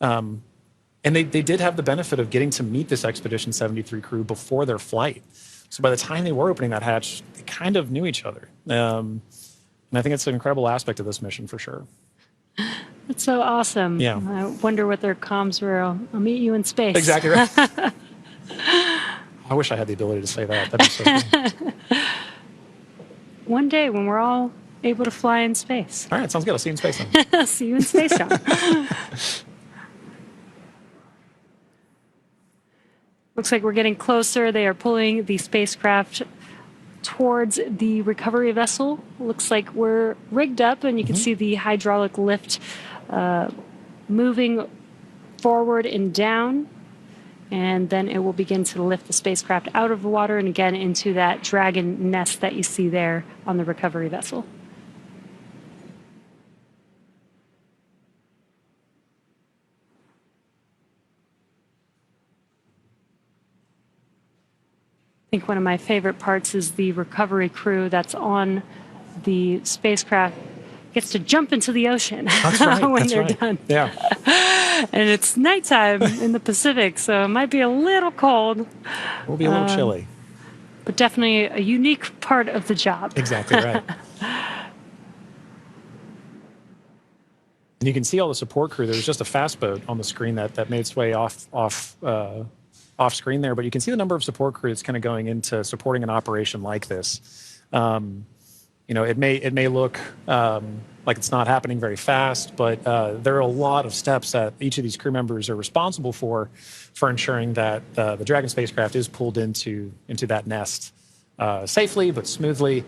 And they did have the benefit of getting to meet this Expedition 73 crew before their flight. So by the time they were opening that hatch, they kind of knew each other. And I think it's an incredible aspect of this mission for sure. That's so awesome. Yeah. I wonder what their comms were. I'll meet you in space. Exactly right. I wish I had the ability to say that. That'd be so cool. One day when we're all able to fly in space. All right, sounds good. I'll see you in space then. See you in Splashdown. Looks like we're getting closer. They are pulling the spacecraft towards the recovery vessel. Looks like we're rigged up, and you can see the hydraulic lift moving forward and down. And then it will begin to lift the spacecraft out of the water and again into that Dragon nest that you see there on the recovery vessel. I think one of my favorite parts is the recovery crew that's on the spacecraft gets to jump into the ocean That's right. when they're done. Yeah. And it's nighttime in the Pacific, so it might be a little cold. We'll be a little chilly. But definitely a unique part of the job. Exactly right. And you can see all the support crew. There's just a fast boat on the screen that made its way off screen there, but you can see the number of support crew that's kind of going into supporting an operation like this. It may look like it's not happening very fast, but there are a lot of steps that each of these crew members are responsible for ensuring that the Dragon spacecraft is pulled into that nest safely but smoothly,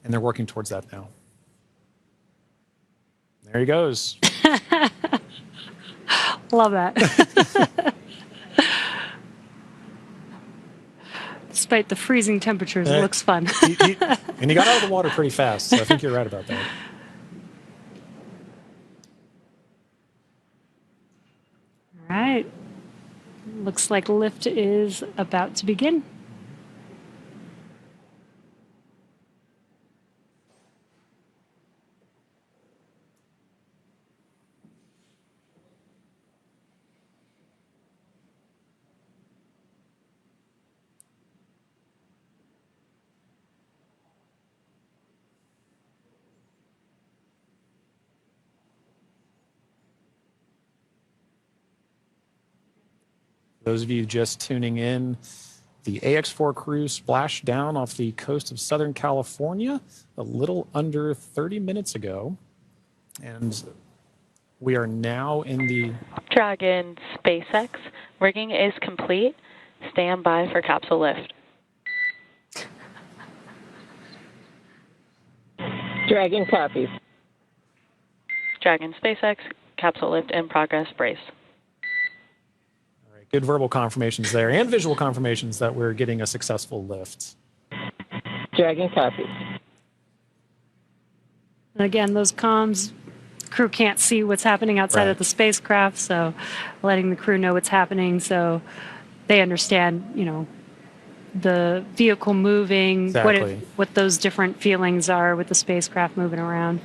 and they're working towards that now. There he goes. Love that. Despite the freezing temperatures, it looks fun. And he got out of the water pretty fast, so I think you're right about that. All right. Looks like lift is about to begin. Those of you just tuning in, the AX-4 crew splashed down off the coast of Southern California a little under 30 minutes ago. And we are now in the Dragon SpaceX. Rigging is complete. Stand by for capsule lift. Dragon copies. Dragon SpaceX. Capsule lift in progress. Brace. All right, good verbal confirmations there and visual confirmations that we're getting a successful lift. Dragon copies. And again, those comms, crew can't see what's happening outside Right. of the spacecraft, so letting the crew know what's happening so they understand, the vehicle moving, Exactly. what those different feelings are with the spacecraft moving around.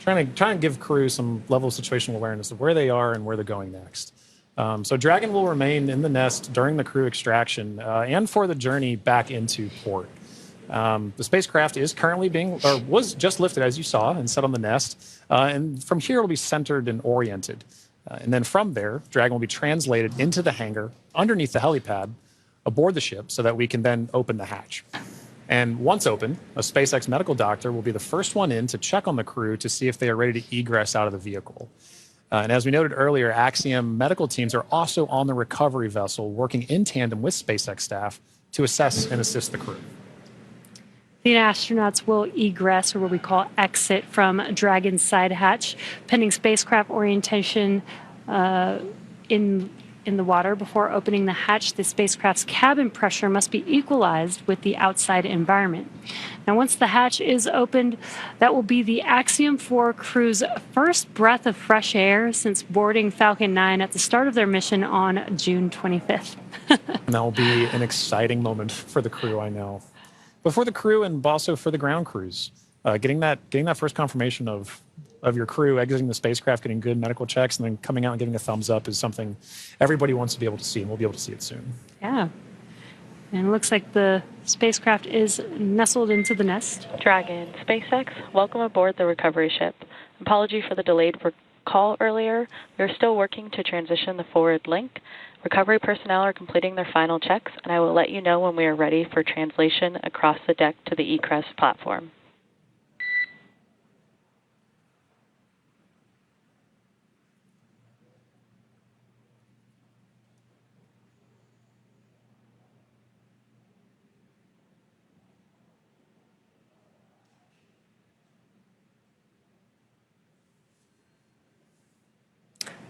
Trying to give crew some level of situational awareness of where they are and where they're going next. So Dragon will remain in the nest during the crew extraction and for the journey back into port. The spacecraft is currently was just lifted, as you saw, and set on the nest. And from here, it'll be centered and oriented. And then from there, Dragon will be translated into the hangar underneath the helipad aboard the ship so that we can then open the hatch. And once open, a SpaceX medical doctor will be the first one in to check on the crew to see if they are ready to egress out of the vehicle. And as we noted earlier, Axiom medical teams are also on the recovery vessel working in tandem with SpaceX staff to assess and assist the crew. The astronauts will egress, or what we call exit, from Dragon's side hatch, pending spacecraft orientation in the water. Before opening the hatch, the spacecraft's cabin pressure must be equalized with the outside environment. Now, once the hatch is opened, that will be the Axiom 4 crew's first breath of fresh air since boarding Falcon 9 at the start of their mission on June 25th. And that will be an exciting moment for the crew, I know. But for the crew and also for the ground crews, getting that first confirmation of your crew exiting the spacecraft, getting good medical checks, and then coming out and giving a thumbs up is something everybody wants to be able to see, and we'll be able to see it soon. Yeah. And it looks like the spacecraft is nestled into the nest. Dragon SpaceX, welcome aboard the recovery ship. Apology for the delayed call earlier. We are still working to transition the forward link. Recovery personnel are completing their final checks, and I will let you know when we are ready for translation across the deck to the egress platform.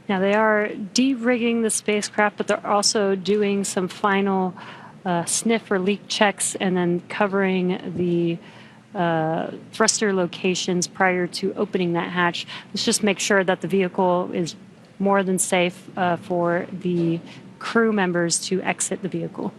Now, they are de-rigging the spacecraft, but they're also doing some final sniff or leak checks and then covering the thruster locations prior to opening that hatch. Let's just make sure that the vehicle is more than safe for the crew members to exit the vehicle.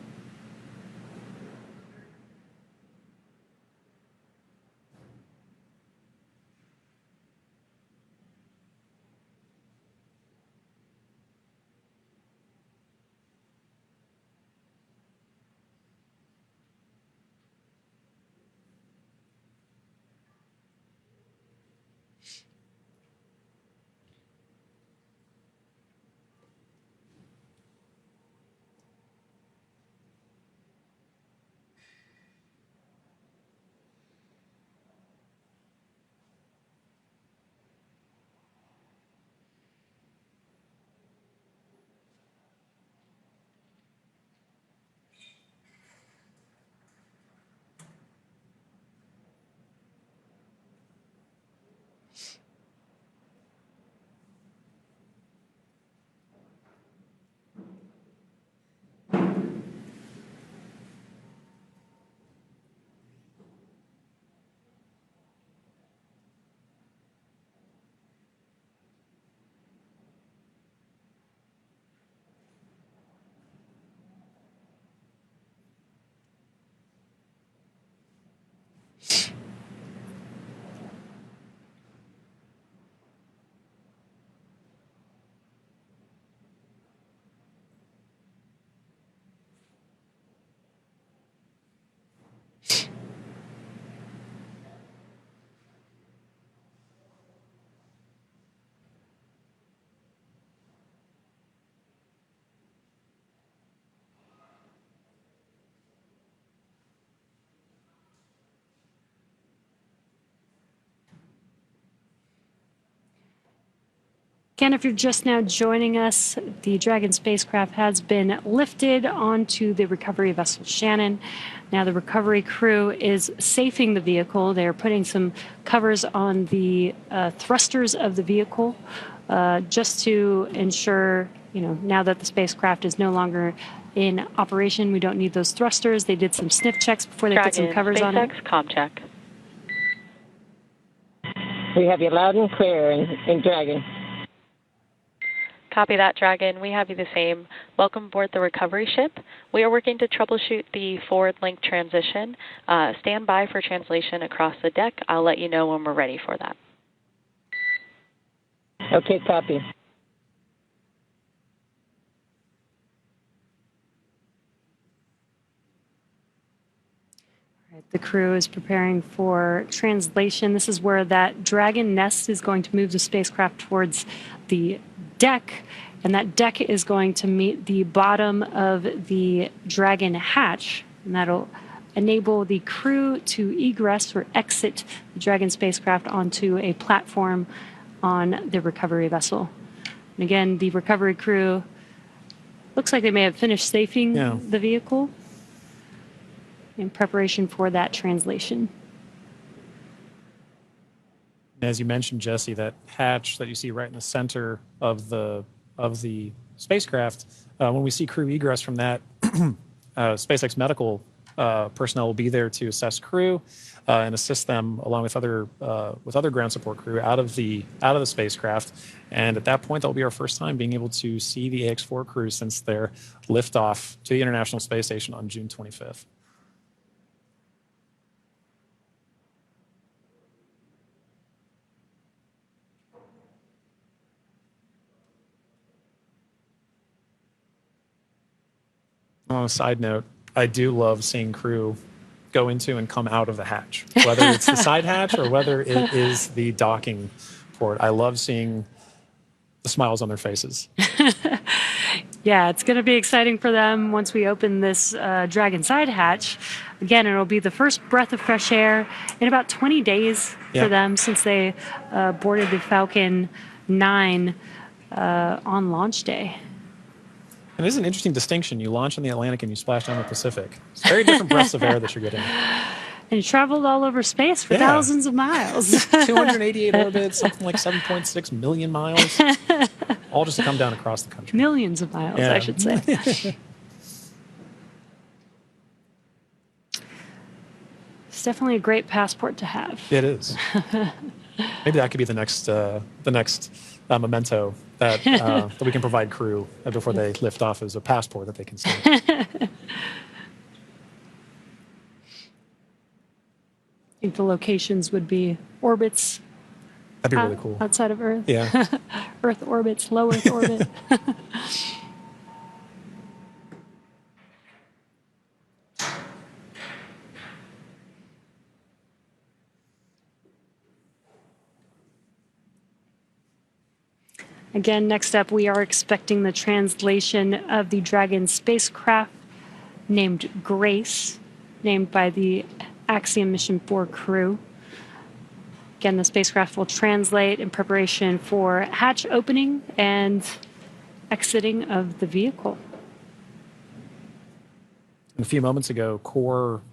Again, if you're just now joining us, the Dragon spacecraft has been lifted onto the recovery vessel Shannon. Now the recovery crew is safing the vehicle. They're putting some covers on the thrusters of the vehicle just to ensure, now that the spacecraft is no longer in operation, we don't need those thrusters. They did some sniff checks before they put some covers on it. SpaceX comm check. We have you loud and clear in Dragon. Copy that, Dragon. We have you the same. Welcome aboard the recovery ship. We are working to troubleshoot the forward link transition. Stand by for translation across the deck. I'll let you know when we're ready for that. Okay, copy. The crew is preparing for translation. This is where that Dragon nest is going to move the spacecraft towards the deck, and that deck is going to meet the bottom of the Dragon hatch, and that'll enable the crew to egress or exit the Dragon spacecraft onto a platform on the recovery vessel. And again, the recovery crew looks like they may have finished safing the vehicle in preparation for that translation. As you mentioned, Jesse, that hatch that you see right in the center of the spacecraft, when we see crew egress from that, SpaceX medical personnel will be there to assess crew and assist them along with other ground support crew out of the spacecraft. And at that point, that'll be our first time being able to see the AX-4 crew since their liftoff to the International Space Station on June 25th. On a side note, I do love seeing crew go into and come out of the hatch, whether it's the side hatch or whether it is the docking port. I love seeing the smiles on their faces. Yeah, it's going to be exciting for them once we open this Dragon side hatch. Again, it'll be the first breath of fresh air in about 20 days for them since they boarded the Falcon 9 on launch day. And it is an interesting distinction. You launch in the Atlantic and you splash down the Pacific. It's very different breaths of air that you're getting. And you traveled all over space for thousands of miles. 288 orbits, something like 7.6 million miles, all just to come down across the country. Millions of miles, I should say. It's definitely a great passport to have. It is. Maybe that could be the next memento that that we can provide crew before they lift off as a passport that they can see. I think the locations would be orbits. That'd be really cool. Outside of Earth. Yeah. Earth orbits, low Earth orbit. Again, next up, we are expecting the translation of the Dragon spacecraft named Grace, named by the Axiom Mission 4 crew. Again, the spacecraft will translate in preparation for hatch opening and exiting of the vehicle. A few moments ago, Core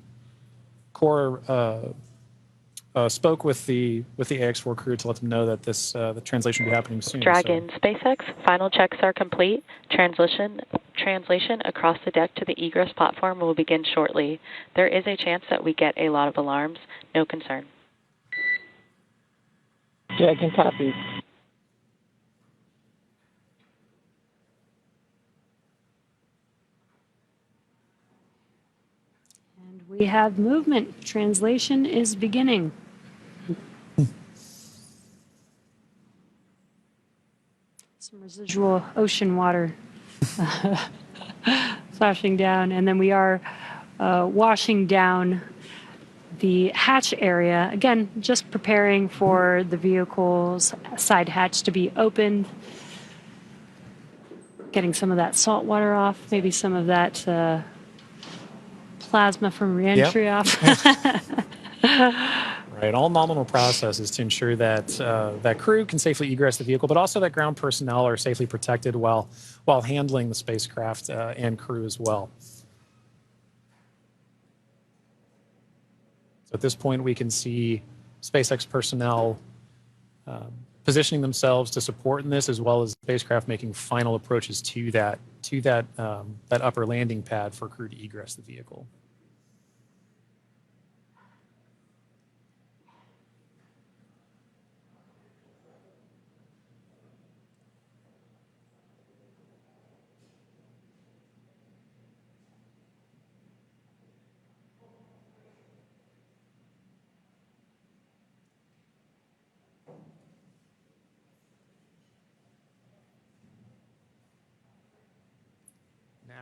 spoke with the AX-4 crew to let them know that the translation will be happening soon. Dragon, SpaceX, final checks are complete. Translation across the deck to the egress platform will begin shortly. There is a chance that we get a lot of alarms. No concern. Dragon copies. And we have movement. Translation is beginning. Some residual ocean water flashing down, and then we are washing down the hatch area. Again, just preparing for the vehicle's side hatch to be opened. Getting some of that salt water off, maybe some of that plasma from reentry off. Right. Right, all nominal processes to ensure that that crew can safely egress the vehicle, but also that ground personnel are safely protected while handling the spacecraft and crew as well. So at this point, we can see SpaceX personnel positioning themselves to support in this, as well as the spacecraft making final approaches to that upper landing pad for crew to egress the vehicle.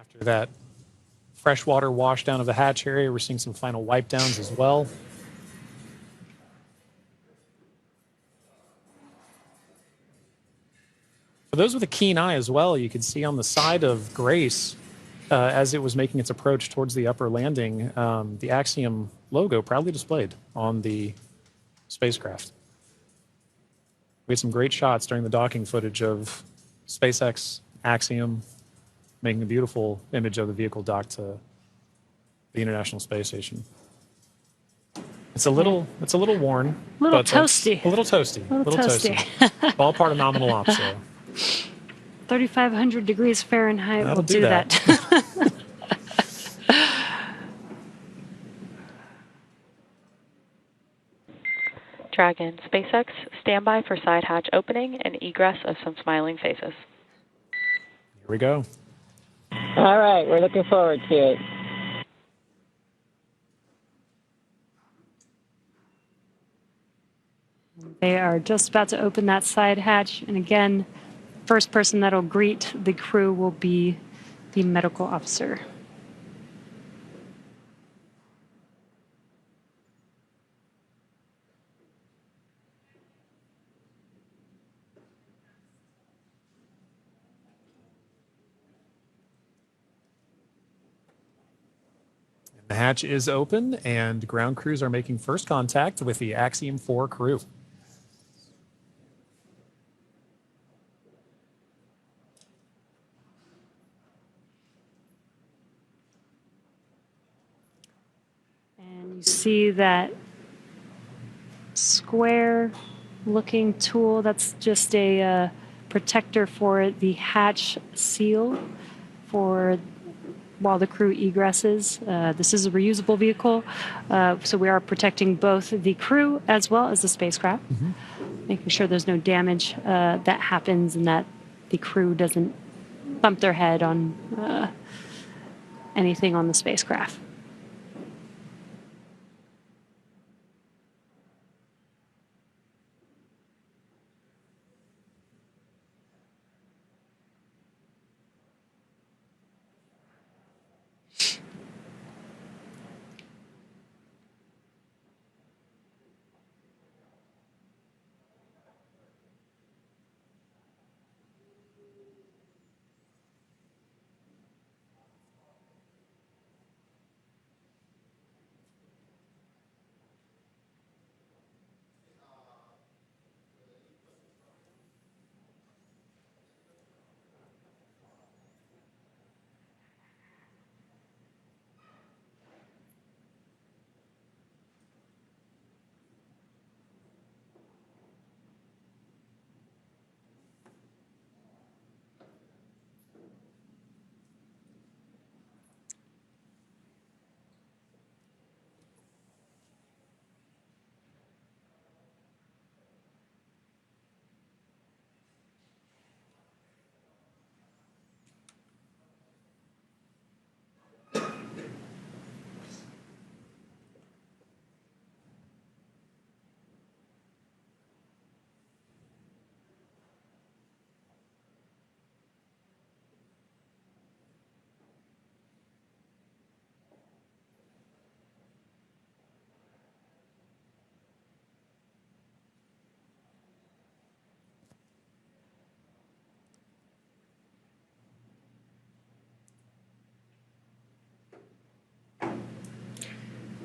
After that freshwater washdown of the hatch area, we're seeing some final wipe downs as well. For those with a keen eye as well, you can see on the side of Grace, as it was making its approach towards the upper landing, the Axiom logo proudly displayed on the spacecraft. We had some great shots during the docking footage of SpaceX, Axiom, making a beautiful image of the vehicle docked to the International Space Station. It's a little worn. A little but toasty. A little toasty. A little toasty. All part of nominal ops, though. 3,500 degrees Fahrenheit That'll will do that. Dragon, SpaceX, standby for side hatch opening and egress of some smiling faces. Here we go. All right, we're looking forward to it. They are just about to open that side hatch. And again, first person that'll greet the crew will be the medical officer. The hatch is open, and ground crews are making first contact with the Axiom 4 crew. And you see that square looking tool, that's just a protector for the hatch seal for while the crew egresses. This is a reusable vehicle, so we are protecting both the crew as well as the spacecraft, making sure there's no damage that happens and that the crew doesn't bump their head on anything on the spacecraft.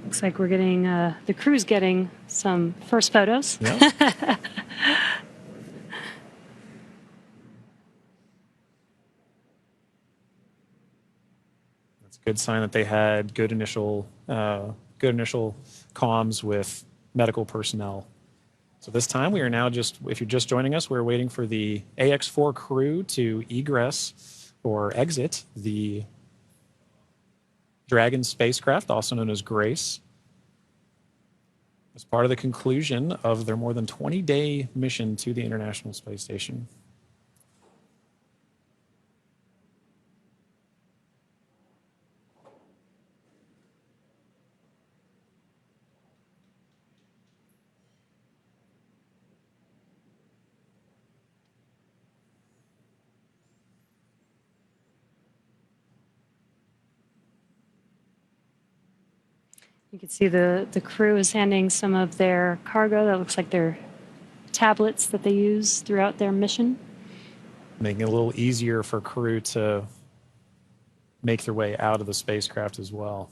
Looks like we're getting, the crew's getting some first photos. Yeah. That's a good sign that they had good initial comms with medical personnel. So this time we are now just, if you're just joining us, we're waiting for the AX4 crew to egress or exit the Dragon spacecraft, also known as Grace, as part of the conclusion of their more than 20-day mission to the International Space Station. You can see the crew is handing some of their cargo. That looks like their tablets that they use throughout their mission. Making it a little easier for crew to make their way out of the spacecraft as well.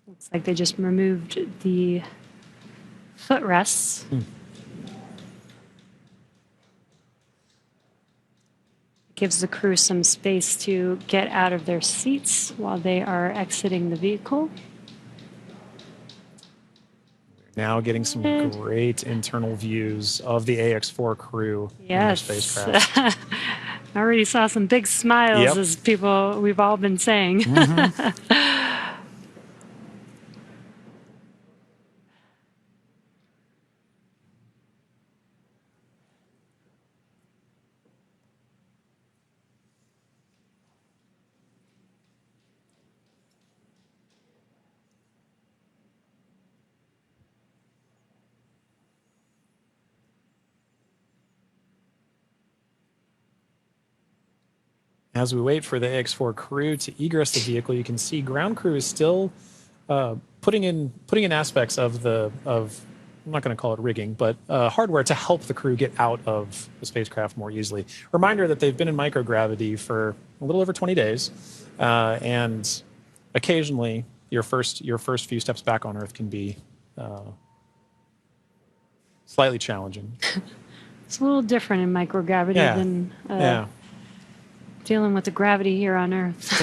Looks like they just removed the footrests. Gives the crew some space to get out of their seats while they are exiting the vehicle. Now getting some great internal views of the AX4 crew in their Yes. spacecraft. I already saw some big smiles, Yep. as people we've all been saying. As we wait for the AX4 crew to egress the vehicle, you can see ground crew is still putting in aspects of I'm not going to call it rigging, but hardware to help the crew get out of the spacecraft more easily. Reminder that they've been in microgravity for a little over 20 days, and occasionally your first few steps back on Earth can be slightly challenging. It's a little different in microgravity Yeah. than Yeah. dealing with the gravity here on Earth.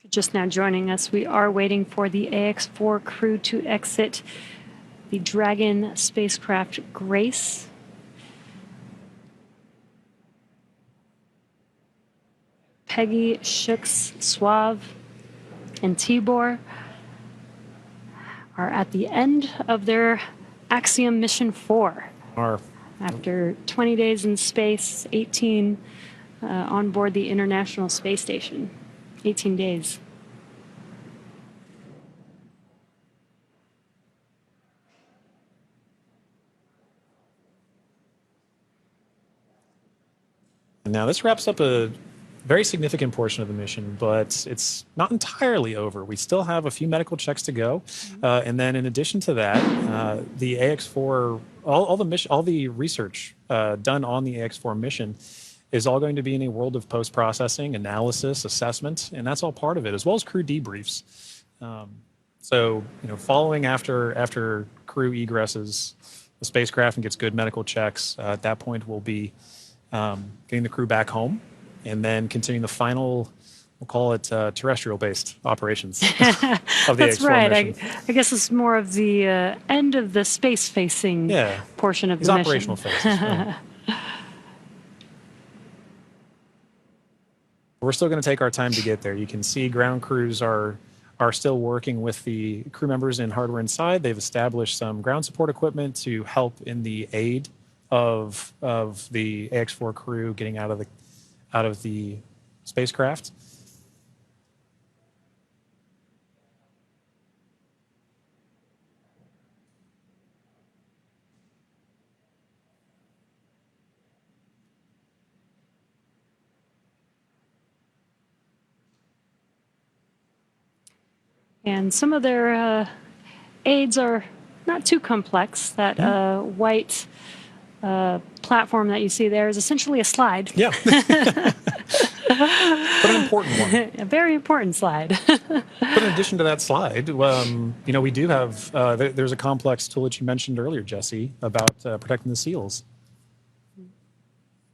Just now joining us, we are waiting for the AX4 crew to exit the Dragon spacecraft Grace. Peggy, Shooks, Suave, and Tibor are at the end of their Axiom Mission 4. After 20 days in space, 18 on board the International Space Station. 18 days. And now this wraps up a very significant portion of the mission, but it's not entirely over. We still have a few medical checks to go, and then in addition to that, the AX4, all the research done on the AX4 mission is all going to be in a world of post-processing, analysis, assessment, and that's all part of it, as well as crew debriefs. So, following after crew egresses the spacecraft and gets good medical checks, at that point we'll be getting the crew back home, and then continuing the final, we'll call it terrestrial-based operations of the That's AX4 right. mission. I guess it's more of the end of the space-facing portion of the mission. Operational phases. Right. We're still going to take our time to get there. You can see ground crews are still working with the crew members in hardware inside. They've established some ground support equipment to help in the aid of the AX4 crew getting out of the spacecraft. And some of their aids are not too complex. That white platform that you see there is essentially a slide. Yeah. But an important one. A very important slide. But in addition to that slide, we do have, there's a complex tool that you mentioned earlier, Jesse, about protecting the seals.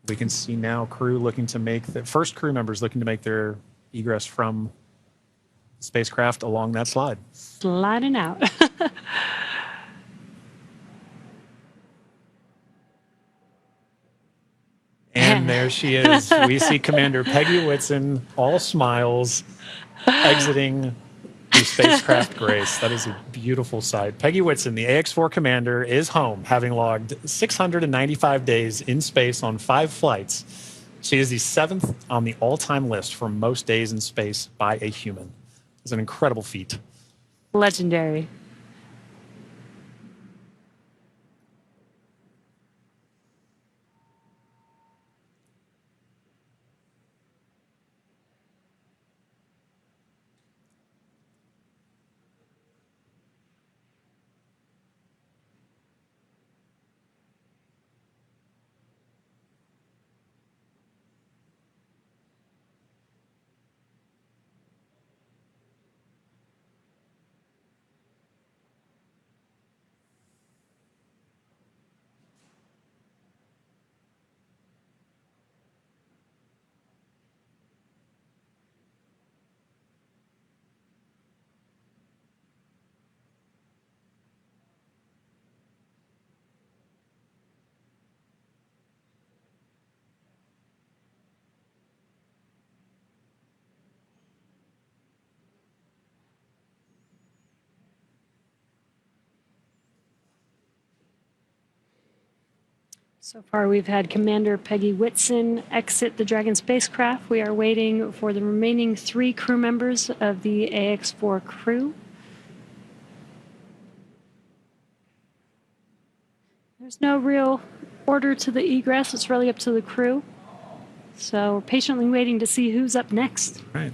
We can see now crew looking to make, the first crew members looking to make their egress from the spacecraft along that slide. Sliding out. And there she is. We see Commander Peggy Whitson, all smiles, exiting the spacecraft Grace. That is a beautiful sight. Peggy Whitson, the AX4 commander, is home, having logged 695 days in space on 5 flights. She is the 7th on the all-time list for most days in space by a human. It's an incredible feat. Legendary. So far, we've had Commander Peggy Whitson exit the Dragon spacecraft. We are waiting for the remaining 3 crew members of the AX4 crew. There's no real order to the egress. It's really up to the crew. So we're patiently waiting to see who's up next. Right.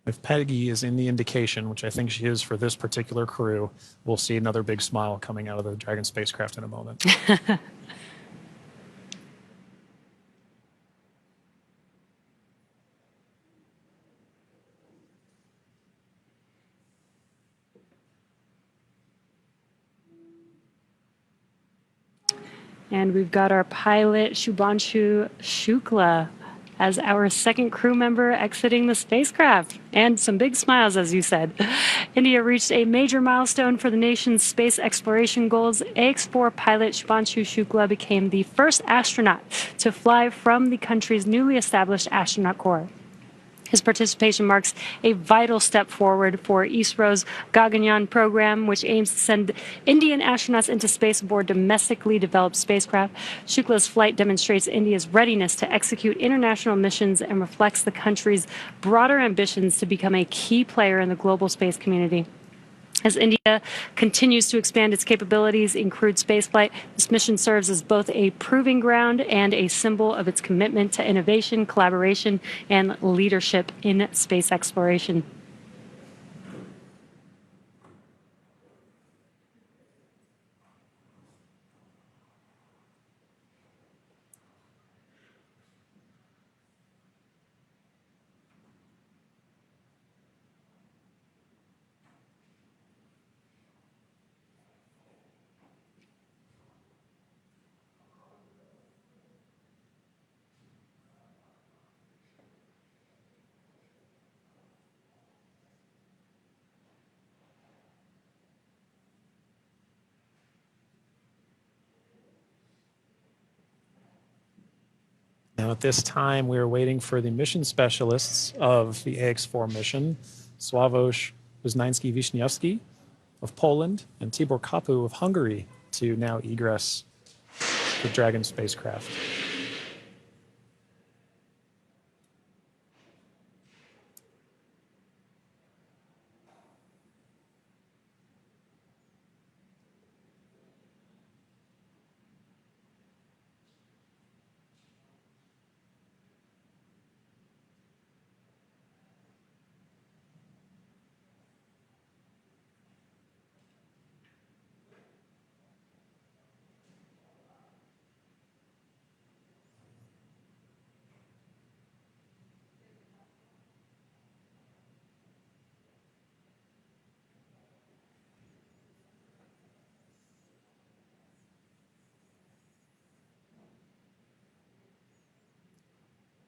If Peggy is in the indication, which I think she is for this particular crew, we'll see another big smile coming out of the Dragon spacecraft in a moment. And we've got our pilot, Shubhanshu Shukla, as our second crew member exiting the spacecraft. And some big smiles, as you said. India reached a major milestone for the nation's space exploration goals. AX4 pilot Shubhanshu Shukla became the first astronaut to fly from the country's newly established astronaut corps. His participation marks a vital step forward for ISRO's Gaganyaan program, which aims to send Indian astronauts into space aboard domestically developed spacecraft. Shukla's flight demonstrates India's readiness to execute international missions and reflects the country's broader ambitions to become a key player in the global space community. As India continues to expand its capabilities in crewed spaceflight, this mission serves as both a proving ground and a symbol of its commitment to innovation, collaboration, and leadership in space exploration. Now, at this time, we are waiting for the mission specialists of the AX-4 mission, Sławomir Wisniewski of Poland and Tibor Kapu of Hungary, to now egress the Dragon spacecraft.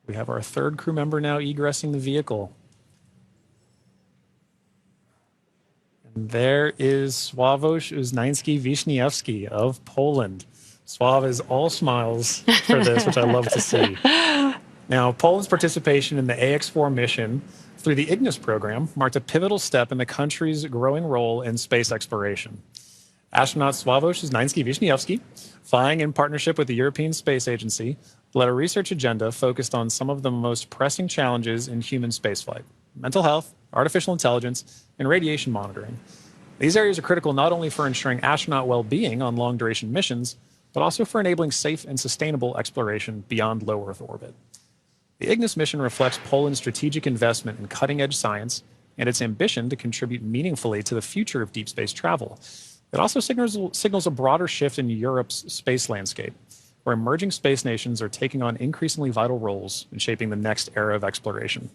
We have our third crew member now egressing the vehicle. And there is Sławomir Wisniewski of Poland. Sław is all smiles for this, which I love to see. Now, Poland's participation in the AX-4 mission through the Ignis program marked a pivotal step in the country's growing role in space exploration. Astronaut Sławomir Wisniewski, flying in partnership with the European Space Agency, led a research agenda focused on some of the most pressing challenges in human spaceflight: mental health, artificial intelligence, and radiation monitoring. These areas are critical not only for ensuring astronaut well-being on long-duration missions, but also for enabling safe and sustainable exploration beyond low Earth orbit. The Ignis mission reflects Poland's strategic investment in cutting-edge science and its ambition to contribute meaningfully to the future of deep space travel. It also signals a broader shift in Europe's space landscape, where emerging space nations are taking on increasingly vital roles in shaping the next era of exploration.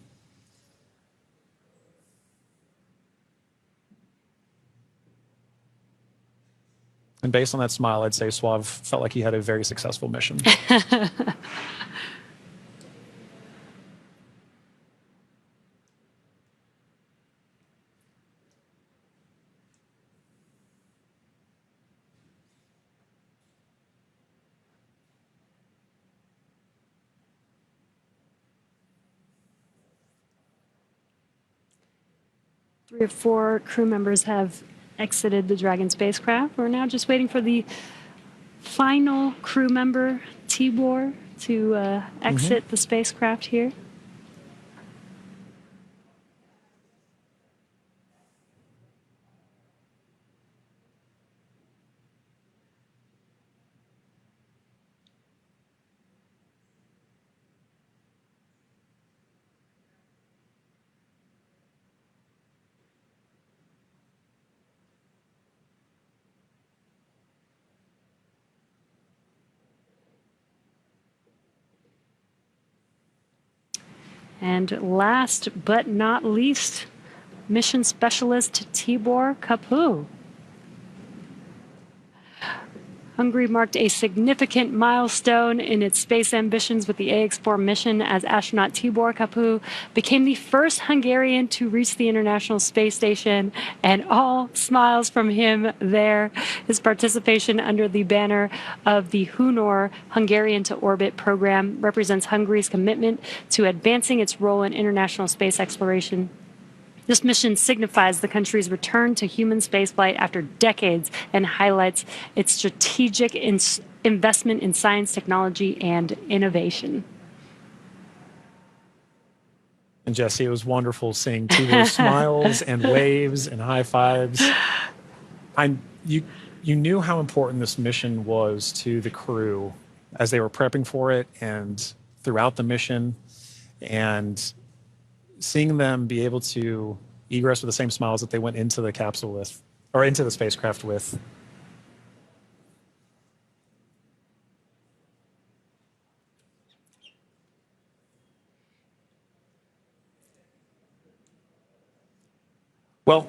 And based on that smile, I'd say Sław felt like he had a very successful mission. 3 or 4 crew members have exited the Dragon spacecraft. We're now just waiting for the final crew member, Tibor, to exit the spacecraft here. And last but not least, mission specialist Tibor Kapu. Hungary marked a significant milestone in its space ambitions with the AX-4 mission as astronaut Tibor Kapu became the first Hungarian to reach the International Space Station, and all smiles from him there. His participation under the banner of the Honor Hungarian to Orbit program represents Hungary's commitment to advancing its role in international space exploration. This mission signifies the country's return to human spaceflight after decades and highlights its strategic investment in science, technology, and innovation. And Jesse, it was wonderful seeing Tibor's smiles and waves and high fives. You knew how important this mission was to the crew as they were prepping for it and throughout the mission, and seeing them be able to egress with the same smiles that they went into the capsule with, or into the spacecraft with. Well,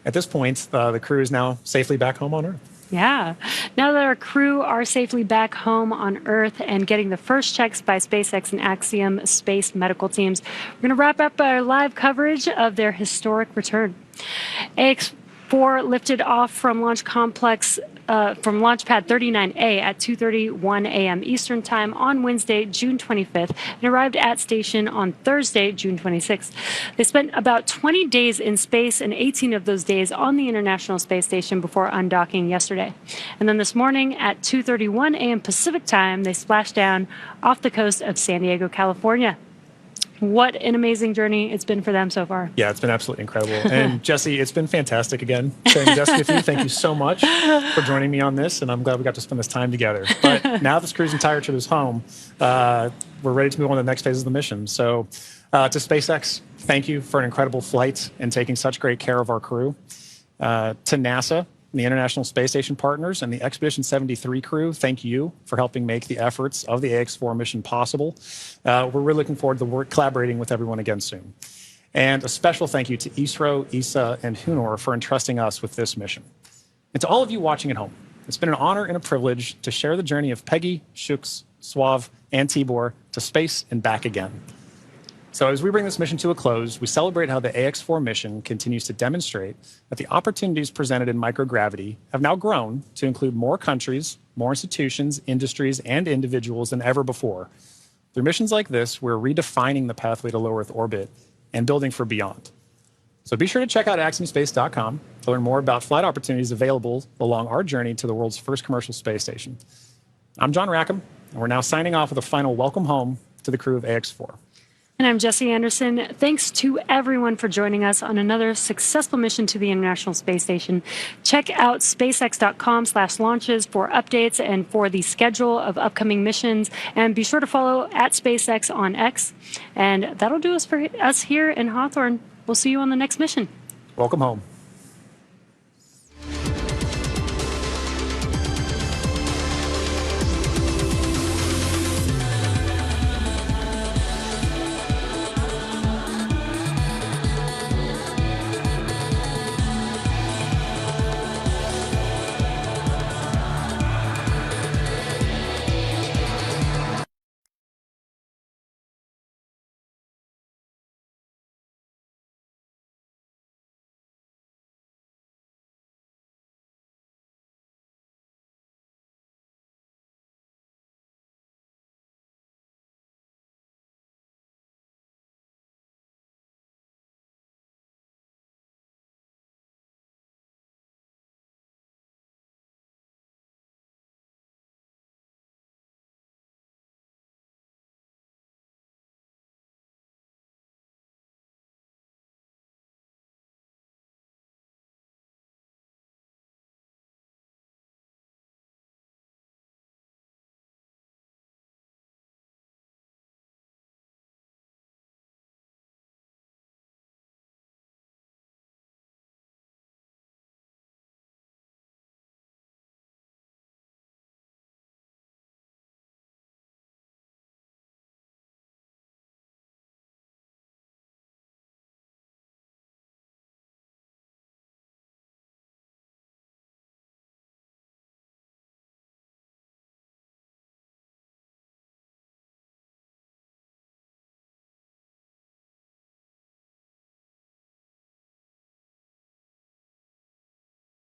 at this point, the crew is now safely back home on Earth. Yeah. Now that our crew are safely back home on Earth and getting the first checks by SpaceX and Axiom space medical teams, we're going to wrap up our live coverage of their historic return. AX-4 AX-4 lifted off from Launch Complex from Launch Pad 39A at 2:31 a.m. Eastern Time on Wednesday, June 25th, and arrived at station on Thursday, June 26th. They spent about 20 days in space and 18 of those days on the International Space Station before undocking yesterday. And then this morning at 2:31 a.m. Pacific Time, they splashed down off the coast of San Diego, California. What an amazing journey it's been for them so far. Yeah, it's been absolutely incredible. And Jesse, it's been fantastic again. Sharing Jesse with you. Thank you so much for joining me on this, and I'm glad we got to spend this time together. But now this cruise entire trip is home, we're ready to move on to the next phase of the mission. So to SpaceX, thank you for an incredible flight and taking such great care of our crew. To NASA, the International Space Station partners, and the Expedition 73 crew, thank you for helping make the efforts of the AX-4 mission possible. We're really looking forward to collaborating with everyone again soon. And a special thank you to ISRO, ESA, and HUNOR for entrusting us with this mission. And to all of you watching at home, it's been an honor and a privilege to share the journey of Peggy, Shooks, Suave, and Tibor to space and back again. So as we bring this mission to a close, we celebrate how the AX-4 mission continues to demonstrate that the opportunities presented in microgravity have now grown to include more countries, more institutions, industries, and individuals than ever before. Through missions like this, we're redefining the pathway to low Earth orbit and building for beyond. So be sure to check out axiomspace.com to learn more about flight opportunities available along our journey to the world's first commercial space station. I'm John Rackham, and we're now signing off with a final welcome home to the crew of AX-4. And I'm Jesse Anderson. Thanks to everyone for joining us on another successful mission to the International Space Station. Check out spacex.com/launches for updates and for the schedule of upcoming missions. And be sure to follow at SpaceX on X. And that'll do us for us here in Hawthorne. We'll see you on the next mission. Welcome home.